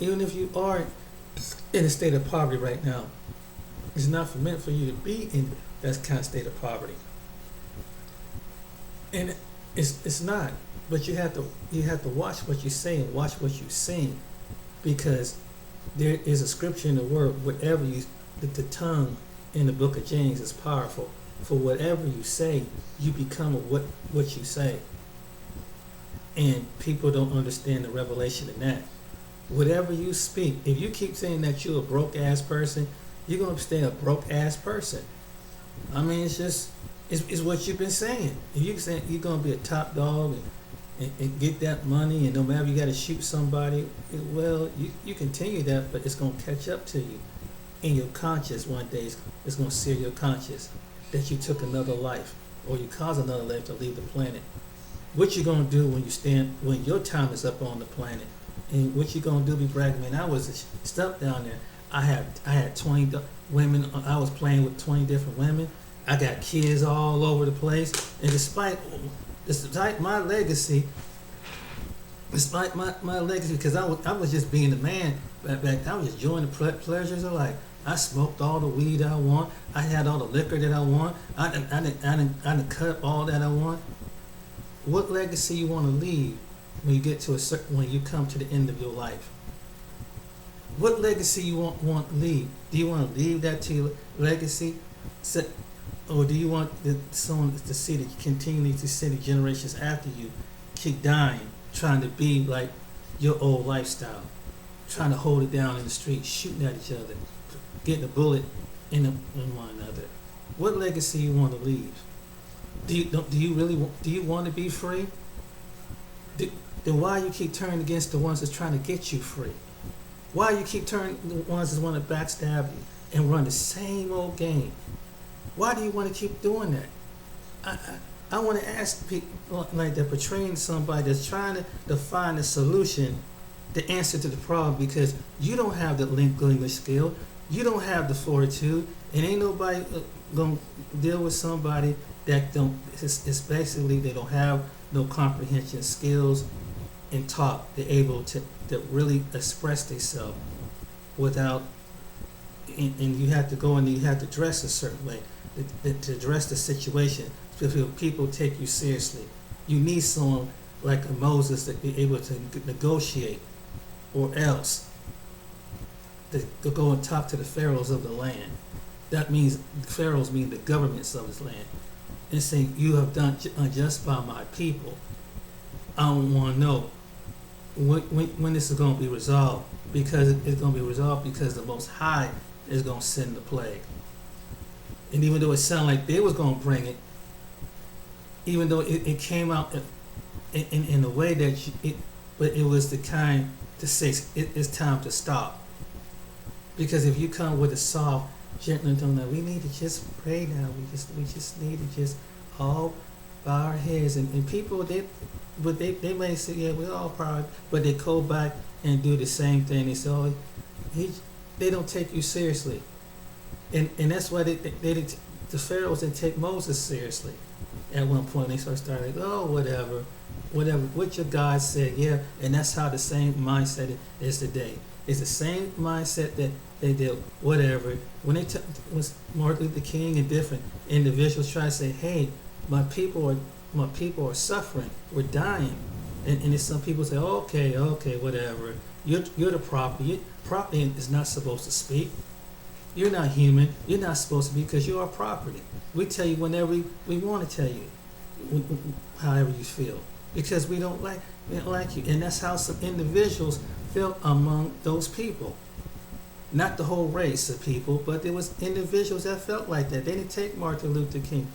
Even if you are in a state of poverty right now, it's not meant for you to be in that kind of state of poverty. And it's not. But you have to watch what you say and watch what you sing, because there is a scripture in the word, whatever the tongue in the book of James is powerful. For whatever you say, you become what you say. And people don't understand the revelation in that. Whatever you speak, if you keep saying that you're a broke ass person, you're gonna stay a broke ass person. I mean, it's what you've been saying. If you saying you're gonna be a top dog and get that money, and no matter you got to shoot somebody, well, you continue that, but it's gonna catch up to you. In your conscience, one day it's gonna sear your conscience that you took another life, or you caused another life to leave the planet. What you gonna do when your time is up on the planet? And what you gonna do? Be bragging, man, I was stuck down there. I had 20 women. I was playing with 20 different women. I got kids all over the place. And despite my legacy, because I was just being a man back then. I was just enjoying the pleasures of life. I smoked all the weed I want. I had all the liquor that I want. I didn't cut up all that I want. What legacy you want to leave when you get to when you come to the end of your life? What legacy you want to leave? Do you want to leave that to your legacy, or do you want someone to see that continue to see the generations after you keep dying, trying to be like your old lifestyle, trying to hold it down in the street, shooting at each other, getting a bullet in one another? What legacy you want to leave? Do you want to be free? Then why you keep turning against the ones that's trying to get you free? Why you keep turning the ones that want to backstab you and run the same old game? Why do you want to keep doing that? I want to ask people like that, portraying somebody that's trying to find a solution, the answer to the problem, because you don't have the English skill, you don't have the fortitude, and ain't nobody gonna deal with somebody that don't. It's basically they don't have no comprehension skills and talk. They're able to really express themselves without. And you have to go and you have to dress a certain way to address the situation. So people take you seriously. You need someone like a Moses that be able to negotiate, or else to go and talk to the pharaohs of the land. That means pharaohs mean the governments of his land, and say, you have done unjust by my people. I don't want to know when this is going to be resolved, because it's going to be resolved because the Most High is going to send the plague. And even though it sounded like they was going to bring it, even though it came out in a way that but it was the kind to say it's time to stop. Because if you come with a soft, gentle tone, we need to just pray now. We just need to just all bow our heads. And people, they may say, yeah, we're all proud, but they go back and do the same thing. They say, oh, they don't take you seriously. And that's why the Pharaohs didn't take Moses seriously. At one point, they started, oh, whatever, what your God said, yeah. And that's how the same mindset is today. It's the same mindset that they did, whatever. When they was Martin Luther King and different individuals try to say, hey, my people are suffering, we're dying. And then some people say, okay, whatever. You're the property. Property is not supposed to speak. You're not human. You're not supposed to be, because you are property. We tell you whenever we want to tell you, however you feel, because we don't like you. And that's how some individuals felt among those people. Not the whole race of people, but there was individuals that felt like that. They didn't take Martin Luther King.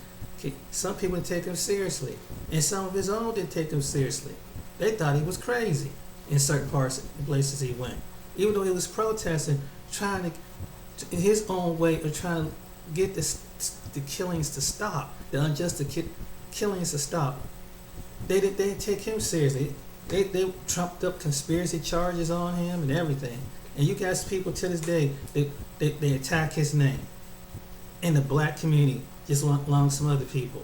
Some people didn't take him seriously, and some of his own didn't take him seriously. They thought he was crazy in certain parts and places he went, even though he was protesting, trying to in his own way of trying to get the killings to stop, the unjust killings to stop. They didn't take him seriously. They trumped up conspiracy charges on him and everything. And you guys, people to this day, they attack his name in the black community, just along some other people.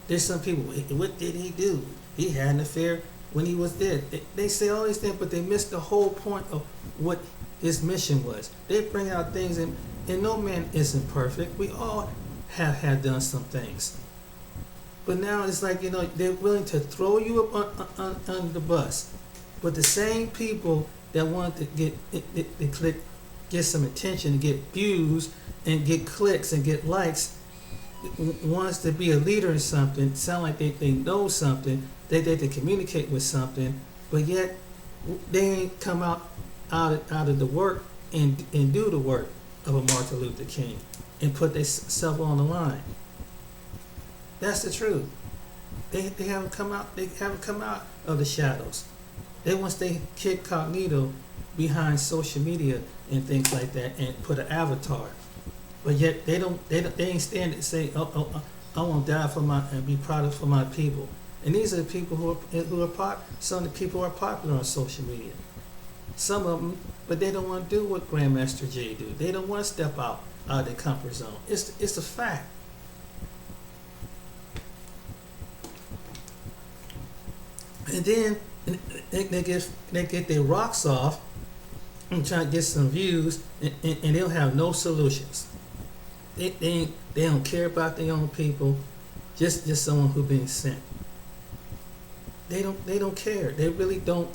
There's some people, what did he do? He had an affair when he was dead. They say all these things, but they miss the whole point of what his mission was. They bring out things, and no man isn't perfect. We all have done some things. But now it's like, they're willing to throw you up on the bus. But the same people that want to get some attention and get views and get clicks and get likes, wants to be a leader in something, sound like they know something, they communicate with something, but yet they ain't come out of the work and do the work of a Martin Luther King and put themselves on the line. That's the truth. They haven't come out. They haven't come out of the shadows. They want to stay incognito behind social media and things like that, and put an avatar. But yet they ain't stand and say, oh, I want to die and be proud for my people. And these are the people who are some of the people who are popular on social media. Some of them, but they don't want to do what Grandmaster Jay do. They don't want to step out of their comfort zone. It's a fact. And then they get their rocks off and try to get some views, and they'll have no solutions. They don't care about their own people, just someone who's being sent. They don't care. They really don't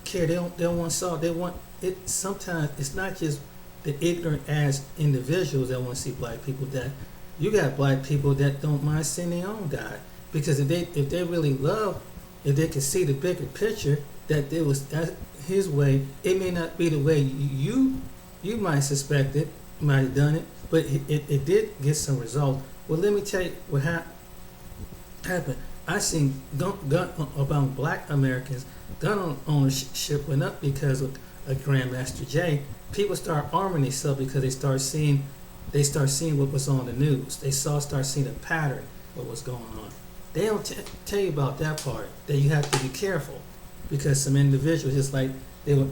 care. They don't want to solve. They want it. Sometimes it's not just the ignorant as individuals that want to see black people. That you got black people that don't mind seeing their own die, because if they really love, if they can see the bigger picture, that his way, it may not be the way you might suspect it, might have done it, but it did get some results. Well, let me tell you what happened. I seen gun about black Americans, gun ownership went up because of Grandmaster Jay. People start arming themselves because they start seeing what was on the news. They start seeing a pattern what was going on. They don't tell you about that part, that you have to be careful, because some individuals, just like they were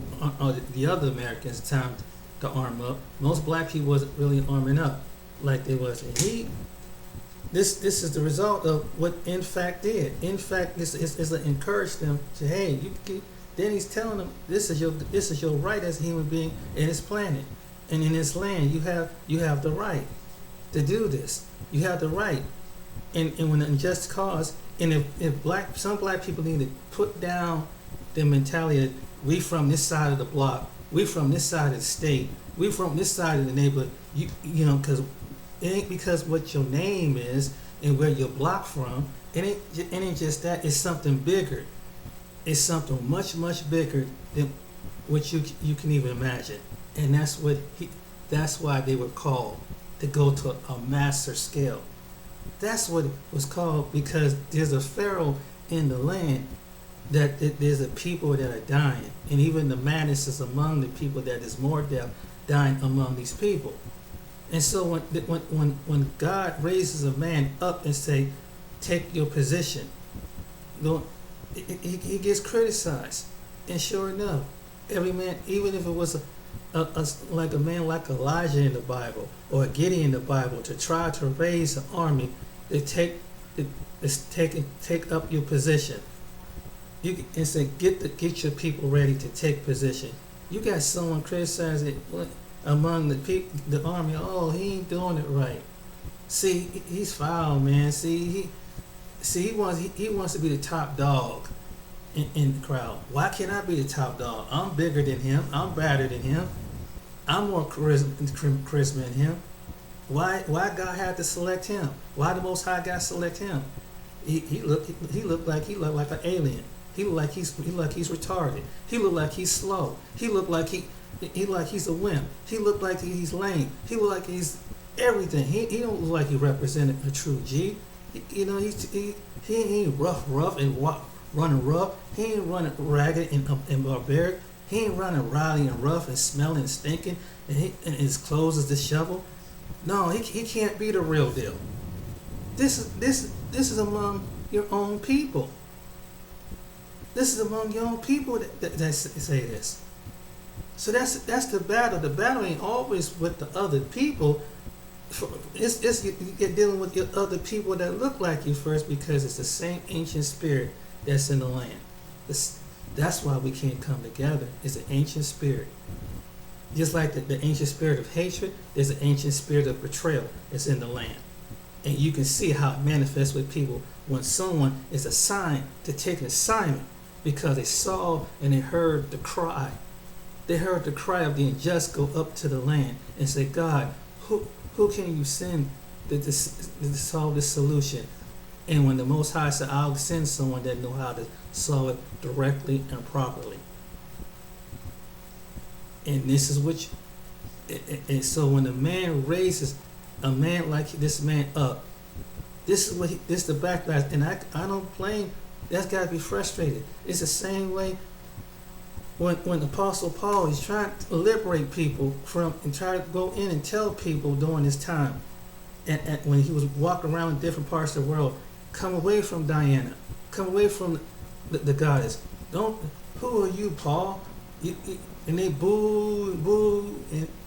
the other Americans, time to arm up. Most black people wasn't really arming up like they was. And this is the result of what In Fact did. In Fact is to encourage them to, hey, then he's telling them this is your right as a human being in this planet and in this land. You have the right to do this. You have the right. And when an unjust cause, and if some black people need to put down their mentality that we from this side of the block, we from this side of the state, we from this side of the neighborhood, because it ain't because what your name is and where you're blocked from. It ain't just that. It's something bigger. It's something much, much bigger than what you can even imagine. And that's what That's why they were called to go to a master scale. That's what it was called, because there's a pharaoh in the land that there's a people that are dying, and even the madness is among the people, that is more death dying among these people. And so when God raises a man up and say, take your position, he gets criticized. And sure enough, every man, even if it was like a man like Elijah in the Bible or Gideon in the Bible, to try to raise an army, they take up your position. And say, get your people ready to take position. You got someone criticizing among the army. Oh, he ain't doing it right. See, he's foul, man. See, he wants to be the top dog in the crowd. Why can't I be the top dog? I'm bigger than him. I'm better than him. I'm more charisma than him. Why God had to select him? Why the Most High God select him? He looked like an alien. He looked like he's retarded. He looked like he's slow. He looked like he's a wimp. He looked like he's lame. He looked like he's everything. He don't look like he represented a true G. He ain't rough and running rough. He ain't running ragged and barbaric. He ain't running rowdy and rough and smelling and stinking, and his clothes is disheveled. No, he can't be the real deal. This is among your own people. This is among your own people that say this. So that's the battle. The battle ain't always with the other people. You're dealing with your other people that look like you first, because it's the same ancient spirit that's in the land. That's why we can't come together. It's an ancient spirit. Just like the ancient spirit of hatred, there's an ancient spirit of betrayal that's in the land. And you can see how it manifests with people when someone is assigned to take an assignment because they saw and they heard the cry. They heard the cry of the unjust go up to the land and say, God, who can you send to solve this solution? And when the Most High said, I'll send someone that know how to solve it directly and properly. And this is what and so when a man raises a man like this man up, this is the backlash. And I don't blame, that's got to be frustrated. It's the same way when Apostle Paul is trying to liberate people from and try to go in and tell people during this time, and when he was walking around in different parts of the world, come away from Diana, come away from the goddess. Who are you, Paul? And they boo,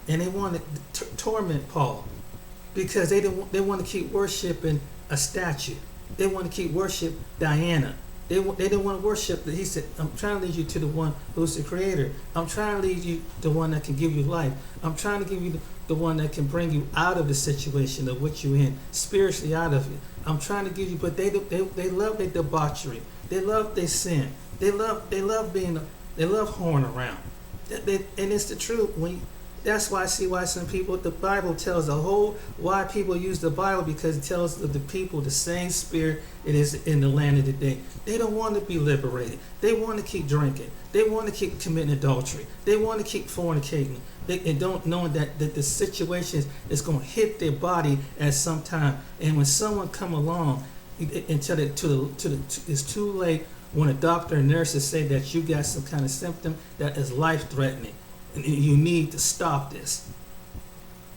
and they want to torment Paul because they want to keep worshiping a statue. They want to keep worship Diana. They don't want to worship. He said, I'm trying to lead you to the one who's the creator. I'm trying to lead you to the one that can give you life. I'm trying to give you the one that can bring you out of the situation of what you're in, spiritually out of it. I'm trying to give you, but they love their debauchery. They love their sin. They love whoring around. And it's the truth. That's why I see why some people, the Bible tells why people use the Bible, because it tells the people the same spirit it is in the land of the day. They don't want to be liberated. They want to keep drinking. They want to keep committing adultery. They want to keep fornicating. And don't know that the situation is going to hit their body at some time. And when someone come along, until it's too late, when a doctor and nurses say that you got some kind of symptom that is life-threatening, and you need to stop this.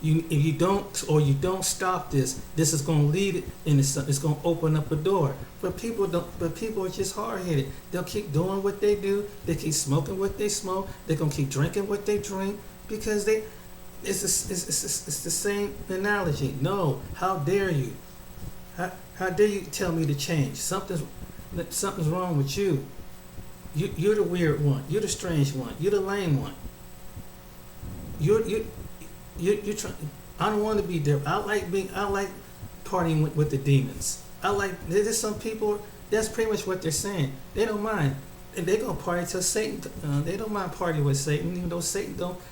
If you don't stop this, this is going to lead and it's going to open up a door. But people are just hard-headed. They'll keep doing what they do. They keep smoking what they smoke. They're going to keep drinking what they drink because it's the same analogy. No, how dare you? How dare you tell me to change? Something's wrong with you. You're the weird one. You're the strange one. You're the lame one. You're trying. I don't want to be there. I like partying with the demons. There's some people, that's pretty much what they're saying. They don't mind. And they're gonna party till Satan. They don't mind partying with Satan, even though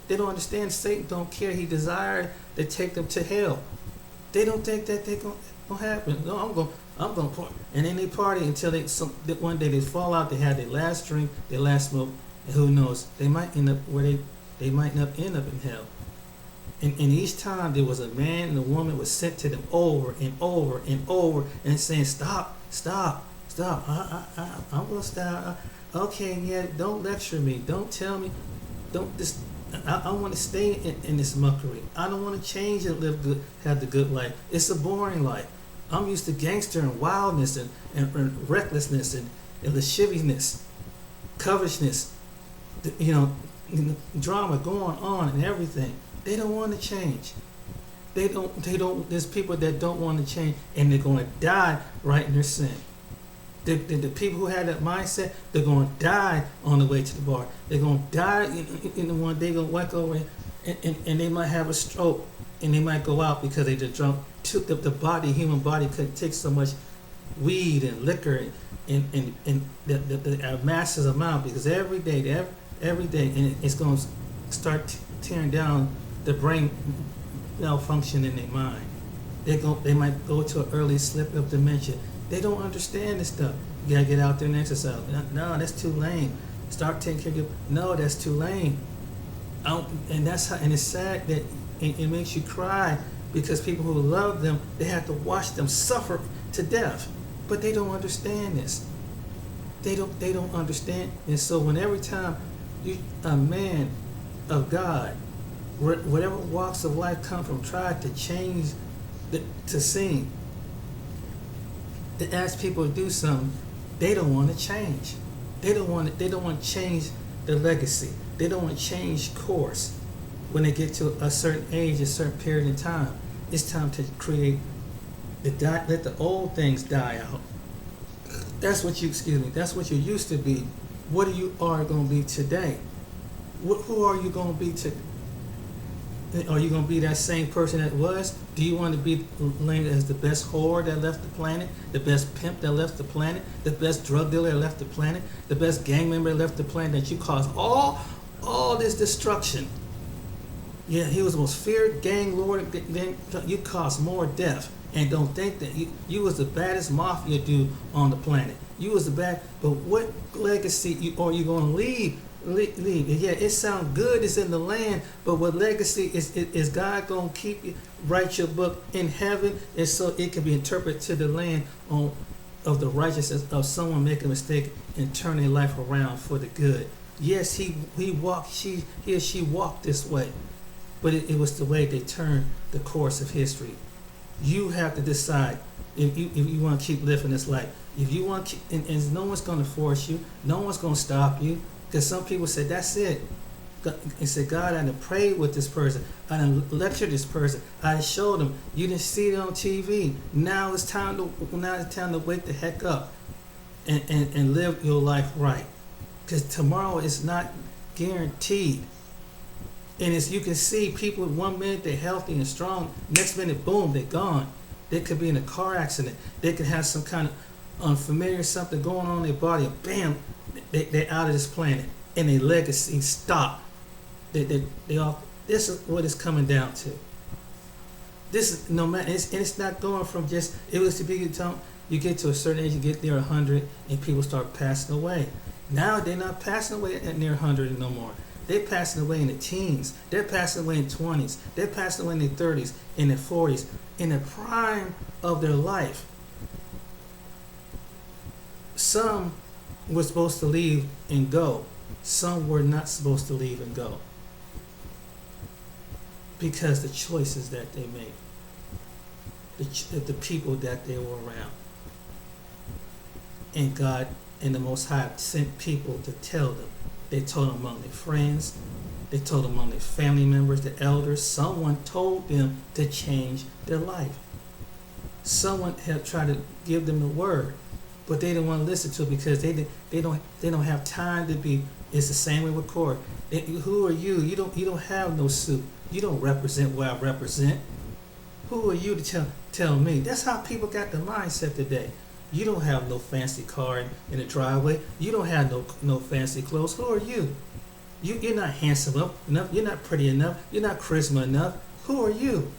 they don't understand. Satan don't care. He desired to take them to hell. They don't think that they're gonna happen. No, I'm gonna party. And then they party until one day they fall out. They have their last drink, their last smoke, and who knows? They might end up where they might not end up in hell. And each time there was a man and a woman was sent to them over and over and over and saying, stop, stop, stop. I'm going to stop. Okay, yeah, don't lecture me. Don't tell me. Don't this. I want to stay in this muckery. I don't want to change and live good, have the good life. It's a boring life. I'm used to gangster and wildness and recklessness and lasciviousness, covetousness, drama going on and everything. They don't want to change. They don't. There's people that don't want to change, and they're going to die right in their sin. The people who have that mindset, they're going to die on the way to the bar. They're going to die in the one day. They're going to walk over and they might have a stroke, and they might go out because they just drunk. The human body couldn't take so much weed and liquor and the massive amount, because every day, and it's going to start tearing down the brain malfunction in their mind. They might go to an early slip of dementia. They don't understand this stuff. You gotta get out there and exercise. No, that's too lame. Start taking care of you. No, that's too lame. And that's how. And it's sad that it makes you cry, because people who love them, they have to watch them suffer to death. But they don't understand this. They don't understand. And so when every time a man of God, whatever walks of life come from, try to change to sing, to ask people to do something, they don't want to change. They don't want to change the legacy. They don't want to change course. When they get to a certain age, a certain period in time, it's time to create let the old things die out. That's what you used to be. What you are going to be today? Who are you going to be today? Are you going to be that same person that was? Do you want to be named as the best whore that left the planet, the best pimp that left the planet, the best drug dealer that left the planet, the best gang member that left the planet, that you caused all this destruction? Yeah, he was the most feared gang lord. You caused more death, and don't think that you was the baddest mafia dude on the planet. You was the bad. But what legacy are you going to leave? Yeah, it sounds good, it's in the land, but what legacy is God going to keep you, write your book in heaven, and so it can be interpreted to the land of the righteousness of someone making a mistake and turning their life around for the good. Yes, he or she walked this way, but it was the way they turned the course of history. You have to decide if you want to keep living this life. If you want to and no one's going to force you, no one's going to stop you. Because some people said, that's it. And said, God, I done prayed with this person. I done lectured this person. I showed them. You didn't see it on TV. Now it's time to wake the heck up and live your life right. Because tomorrow is not guaranteed. And as you can see, people 1 minute they're healthy and strong. Next minute, boom, they're gone. They could be in a car accident. They could have some kind of unfamiliar something going on in their body. And bam, they're out of this planet, and their legacy stop. They all. This is what it's coming down to. This is no matter. It's not going from just. It was to be you get to a certain age, you get near 100, and people start passing away. Now they're not passing away at near 100 no more. They're passing away in the teens. They're passing away in 20s. They're passing away in their 30s, in their 40s, in the prime of their life. Some were supposed to leave and go. Some were not supposed to leave and go, because the choices that they made, the people that they were around. And God and the Most High sent people to tell them. They told them among their friends. They told them among their family members, the elders. Someone told them to change their life. Someone had tried to give them the word, but they didn't want to listen to it because they don't have time to be. It's the same way with Corey. Who are you? You don't have no suit. You don't represent what I represent. Who are you to tell me? That's how people got the mindset today. You don't have no fancy car in the driveway. You don't have no fancy clothes. Who are you? You're not handsome enough. You're not pretty enough. You're not charisma enough. Who are you?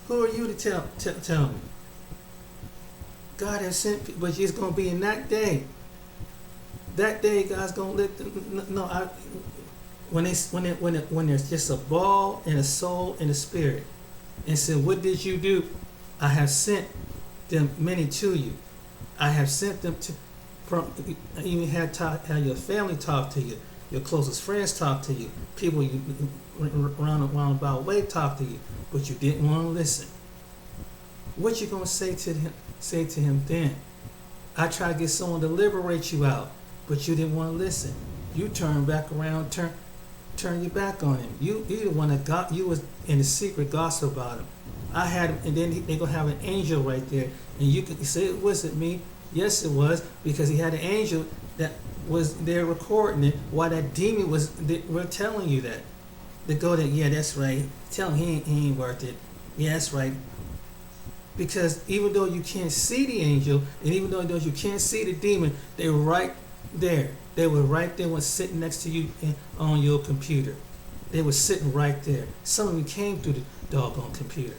Who are you to tell me? God has sent people, but it's going to be in that day. That day, God's going to lift. when there's just a ball and a soul and a spirit, and said, "What did you do? I have sent them many to you. I have sent them to from even had your family talk to you, your closest friends talk to you, people you round about way talk to you, but you didn't want to listen. What you gonna say to him? Say to him then? I tried to get someone to liberate you out, but you didn't want to listen. You turned back around, turn your back on him. You the one that got you was in the secret gossip about him. I had him, and then they gonna have an angel right there, and you could say it wasn't me. Yes, it was, because he had an angel that was there recording it while that demon was. We're telling you that. They go there, yeah, that's right. Tell him he ain't worth it. Yeah, that's right. Because even though you can't see the angel, and even though you can't see the demon, they were right there. They were right there when sitting next to you on your computer. They were sitting right there. Some of them came through the doggone computer.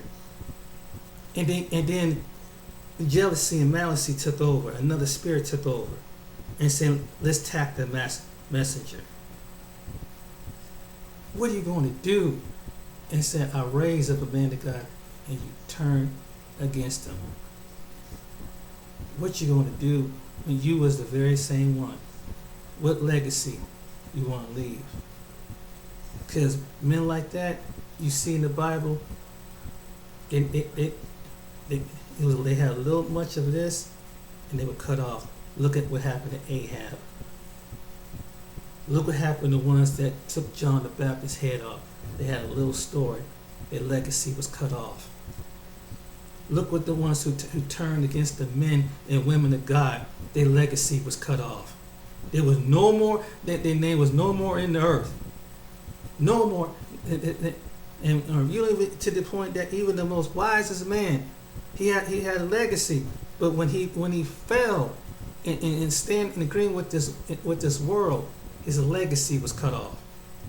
And then jealousy and malice took over. Another spirit took over and said, let's attack the messenger. What are you going to do? And said, I raise up a man to God, and you turn against them. What you going to do when you was the very same one? What legacy you want to leave? Because men like that you see in the Bible, they had a little much of this, and they were cut off. Look at what happened to Ahab. Look what happened to ones that took John the Baptist's head off. They had a little story. Their legacy was cut off. Look what the ones who turned against the men and women of God, their legacy was cut off. There was no more, their name was no more in the earth. No more. And really to the point that even the most wisest man, he had a legacy. But when he fell and stand in agreement with this world, his legacy was cut off.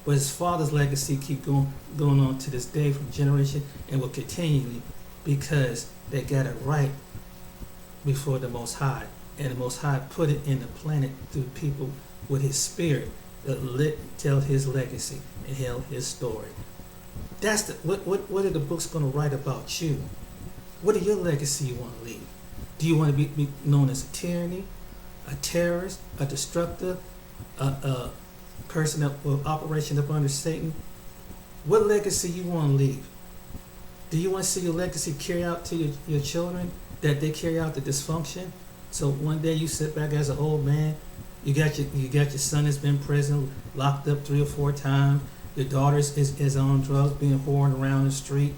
But his father's legacy keep going on to this day from generation and will continually, because they got it right before the Most High. And the Most High put it in the planet through people with his spirit that tell his legacy and tell his story. That's what are the books going to write about you? What are your legacy you want to leave? Do you want to be known as a tyranny, a terrorist, a destructor, a person that will operation up under Satan? What legacy you want to leave? Do you want to see your legacy carry out to your children, that they carry out the dysfunction? So one day you sit back as an old man, you got your son that's been in prison, locked up 3 or 4 times. Your daughter is on drugs, being whoring around the street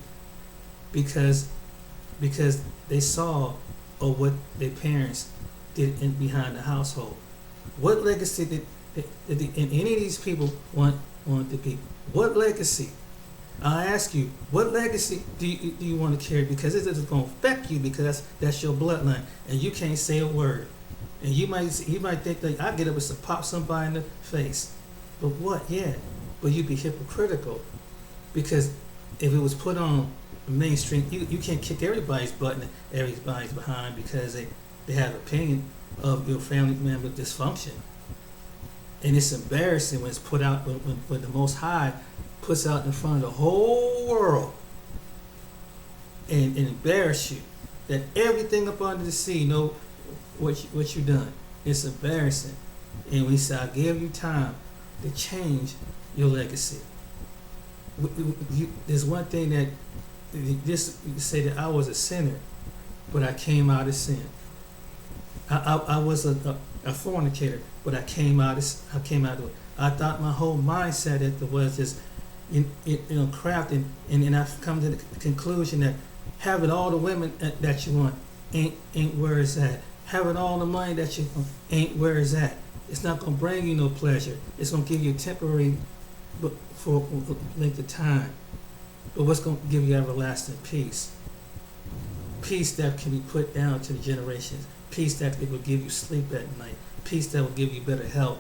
because they saw what their parents did behind the household. What legacy did any of these people want to be? What legacy? I ask you, what legacy do you want to carry? Because this is going to affect you, because that's your bloodline, and you can't say a word. And you might think that I get up and pop somebody in the face, but what? Yeah, but you'd be hypocritical, because if it was put on mainstream, you can't kick everybody's butt and everybody's behind because they have opinion of your family member dysfunction. And it's embarrassing when it's put out when the Most High puts out in front of the whole world and embarrass you, that everything up under the sea know what you done. It's embarrassing. And we say, I gave you time to change your legacy. There's one thing that you say that I was a sinner, but I came out of sin. I was a fornicator, but I came out of it. I thought my whole mindset was just crafting, and then I've come to the conclusion that having all the women that you want ain't where it's at. Having all the money that you want ain't where it's at. It's not going to bring you no pleasure. It's going to give you temporary, but for a length of time. But what's going to give you everlasting peace? Peace that can be put down to the generations. Peace that will give you sleep at night. Peace that will give you better health.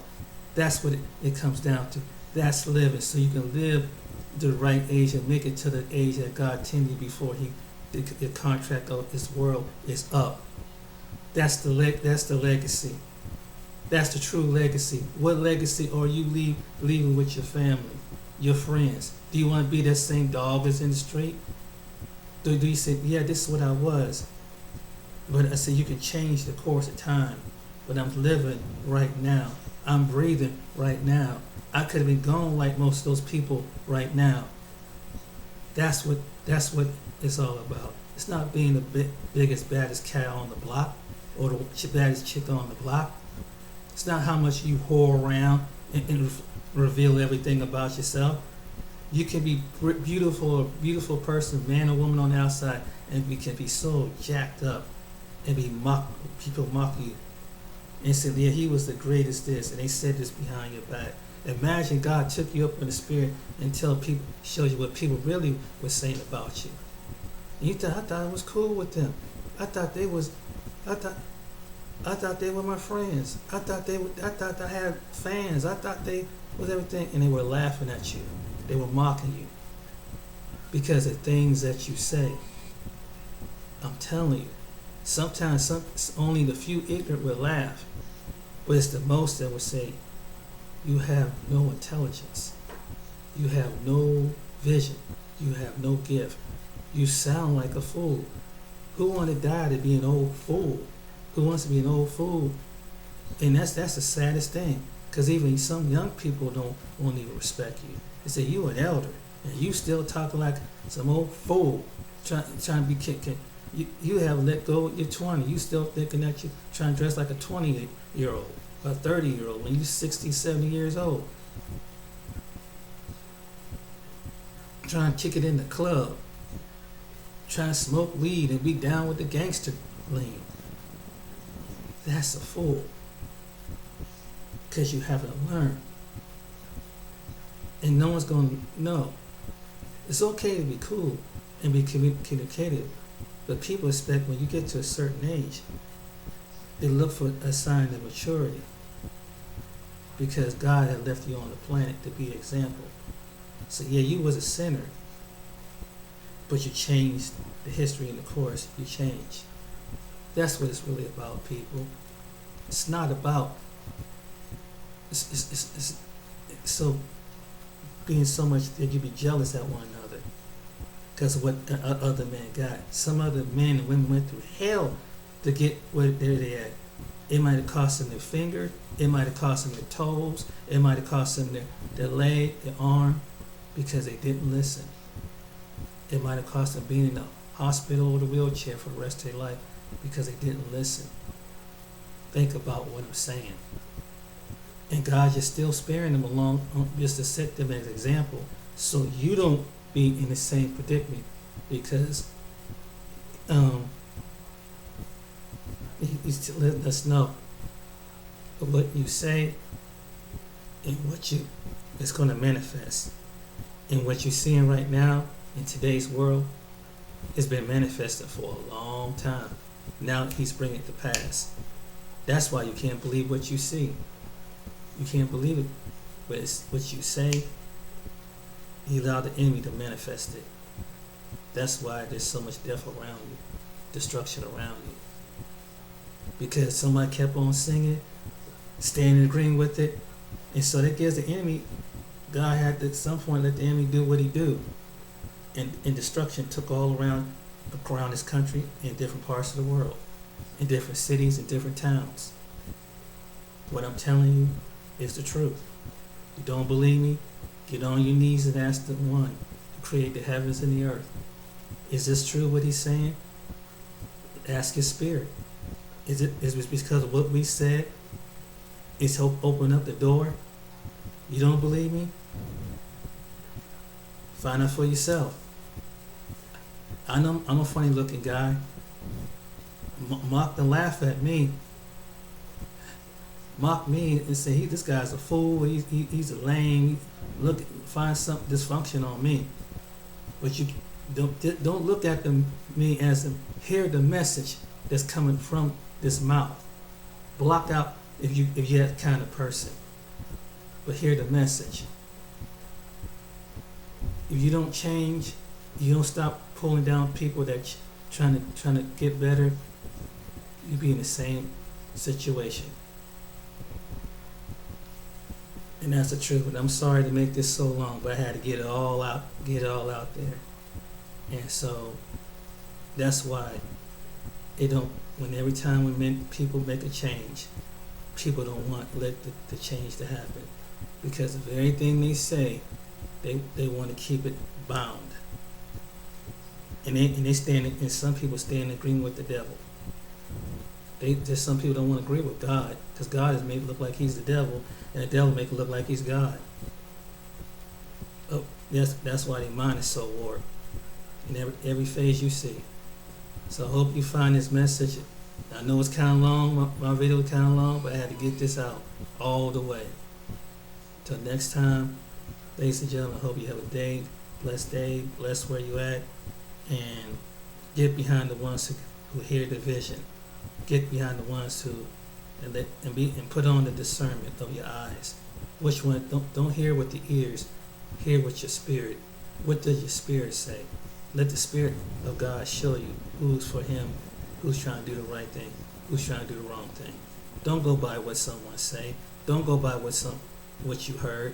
That's what it comes down to. That's living, so you can live the right age and make it to the age that God intended before the contract of this world is up. That's the legacy. That's the true legacy. What legacy are you leaving with your family, your friends? Do you want to be that same dog that's in the street? Do you say, yeah, this is what I was? But I said, you can change the course of time. But I'm living right now. I'm breathing right now. I could have been gone like most of those people right now. That's what it's all about. It's not being the biggest, baddest cat on the block or the baddest chick on the block. It's not how much you whore around and reveal everything about yourself. You can be beautiful, a beautiful person, man or woman on the outside, and we can be so jacked up and people mock you and say, yeah, he was the greatest this, and they said this behind your back. Imagine God took you up in the spirit and showed you what people really were saying about you. And you thought, I thought it was cool with them. I thought they were my friends. I thought I had fans. I thought they was everything, and they were laughing at you. They were mocking you because of things that you say. I'm telling you, sometimes only the few ignorant will laugh, but it's the most that will say, you have no intelligence. You have no vision. You have no gift. You sound like a fool. Who want to die to be an old fool? Who wants to be an old fool? And that's the saddest thing, because even some young people won't even respect you. They say you an elder, and you still talking like some old fool, trying to be kicking. You have let go. You're 20. You still thinking that you trying to dress like a 20-year-old, a 30-year-old when you're 60, 70 years old. Trying to kick it in the club. Trying to smoke weed and be down with the gangster lean. That's a fool. Because you haven't learned. And no one's going to know. It's okay to be cool and be communicative. But people expect when you get to a certain age, they look for a sign of maturity. Because God had left you on the planet to be an example. So yeah, you was a sinner. But you changed the history and the course. You changed. That's what it's really about, people. It's not about it's so being so much that you be jealous at one another because of what other men got. Some other men and women went through hell to get where they at. It might have cost them their finger. It might have cost them their toes. It might have cost them their leg, their arm, because they didn't listen. It might have cost them being in the hospital or the wheelchair for the rest of their life because they didn't listen. Think about what I'm saying. And God is still sparing them along just to set them as an example so you don't be in the same predicament, because He's letting us know what you say and what you is going to manifest. And what you're seeing right now in today's world has been manifested for a long time. Now He's bringing it to pass. That's why you can't believe what you see. You can't believe it, but it's what you say. He allowed the enemy to manifest it. That's why there's so much death around you, destruction around you. Because somebody kept on singing, staying in agreement with it, and so that gives the enemy. God had to at some point let the enemy do what he do, and destruction took all around this country, in different parts of the world, in different cities, in different towns. What I'm telling you is the truth. You don't believe me? Get on your knees and ask the one who created the heavens and the earth. Is this true what he's saying? Ask his spirit. Is it because of what we said? It's open up the door? You don't believe me? Find out for yourself. I know I'm a funny looking guy. Mock and laugh at me. Mock me and say, this guy's a fool, he's a lame. Find some dysfunction on me. But you don't look at me as hear the message that's coming from this mouth. Block out if you're that kind of person. But hear the message. If you don't change, you don't stop pulling down people that trying to get better, you'll be in the same situation. And that's the truth. And I'm sorry to make this so long, but I had to get it all out there. And so that's why it don't. When every time people make a change, people don't want let the change to happen, because of everything they say, they want to keep it bound. And they stand, and some people stand in agreement with the devil. There's some people don't want to agree with God, because God is made to look like he's the devil, and the devil make it look like he's God. Oh, that's why their mind is so warped in every phase you see. So I hope you find this message. I know it's kind of long, my video is kind of long, but I had to get this out all the way. Till next time, ladies and gentlemen, I hope you have a day, blessed where you at, and get behind the ones who hear the vision. Get behind the ones who and put on the discernment of your eyes. Which one? Don't hear with the ears, hear with your spirit. What does your spirit say? Let the Spirit of God show you who's for him, who's trying to do the right thing, who's trying to do the wrong thing. Don't go by what someone say. Don't go by what you heard.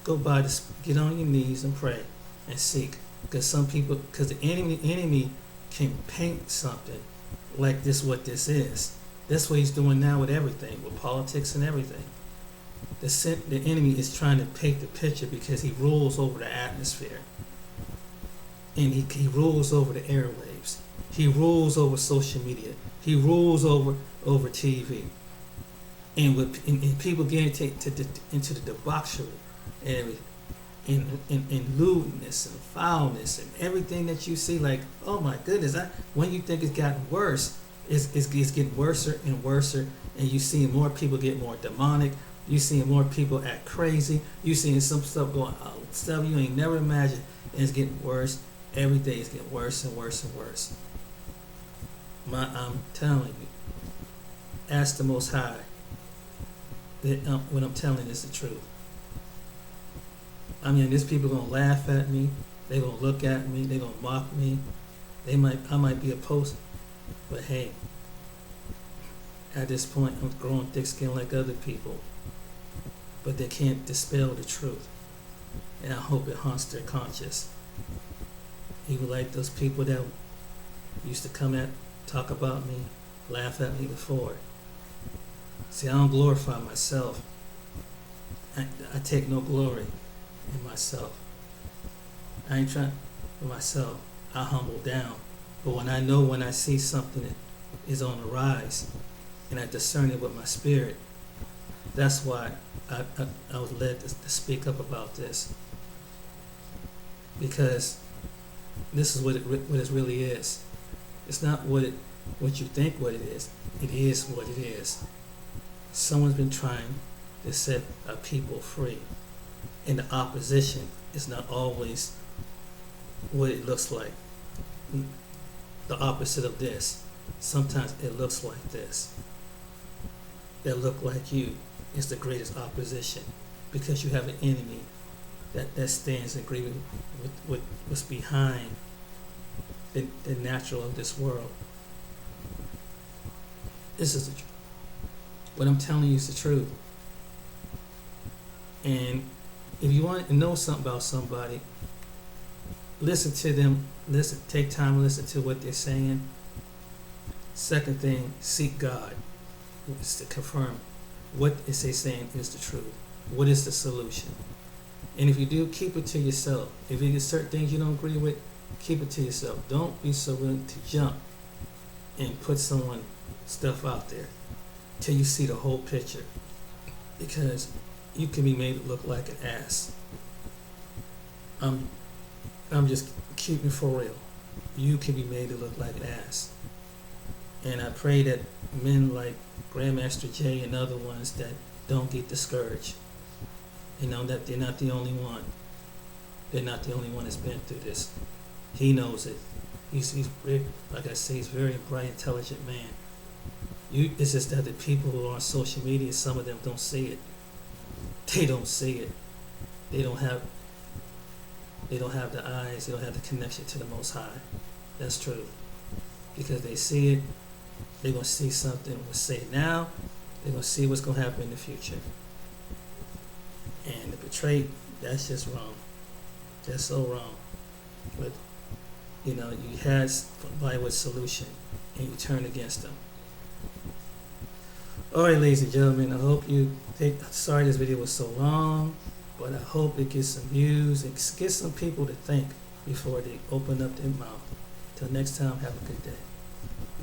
Go by get on your knees and pray and seek. Because the enemy can paint something like this, what this is. That's what he's doing now with everything, with politics and everything. The enemy is trying to paint the picture because he rules over the atmosphere. And he rules over the airwaves. He rules over social media. He rules over TV. And people get into the debauchery and lewdness and foulness and everything that you see, like, oh my goodness, when you think it's gotten worse, it's getting worse and worse, and you see more people get more demonic. You seeing more people act crazy. You seeing some stuff going on, stuff you ain't never imagined, and it's getting worse. Every day it's getting worse and worse and worse. I'm telling you, ask the Most High that what I'm telling is the truth. I mean, these people are gonna laugh at me. They're gonna look at me. They're gonna mock me. I might be opposed, but hey, at this point, I'm growing thick-skinned like other people. But they can't dispel the truth, and I hope it haunts their conscience. Even like those people that used to talk about me, laugh at me before. See, I don't glorify myself. I take no glory in myself. I ain't trying for myself. I humble down. But when I see something that is on the rise, and I discern it with my spirit, that's why I was led to speak up about this. Because this is what it really is. It's not what you think what it is. It is what it is. Someone's been trying to set a people free. And the opposition is not always what it looks like. The opposite of this. Sometimes it looks like this. That look like you is the greatest opposition, because you have an enemy that stands in agreement with what's behind the natural of this world. This is what I'm telling you is the truth. And if you want to know something about somebody, listen to them. Take time to listen to what they're saying. Second thing, seek God. It's to confirm what is they saying is the truth. What is the solution? And if you do, keep it to yourself. If there's certain things you don't agree with, keep it to yourself. Don't be so willing to jump and put someone's stuff out there till you see the whole picture, because you can be made to look like an ass. I'm just keeping it for real. You can be made to look like an ass. And I pray that men like Grandmaster Jay and other ones that don't get discouraged. You know that they're not the only one. They're not the only one that's been through this. He knows it. He's very, like I say, he's a very bright, intelligent man. It's just that the people who are on social media, some of them don't see it. They don't see it. They don't have the eyes. They don't have the connection to the Most High. That's true. Because they see it, they're gonna see something. We'll say now. They're gonna see what's gonna happen in the future. trait, that's just wrong. That's so wrong. But you know, you had somebody with solution and you turn against them. Alright, ladies and gentlemen, I hope you sorry this video was so long, but I hope it gets some views and gets some people to think before they open up their mouth. Till next time, have a good day.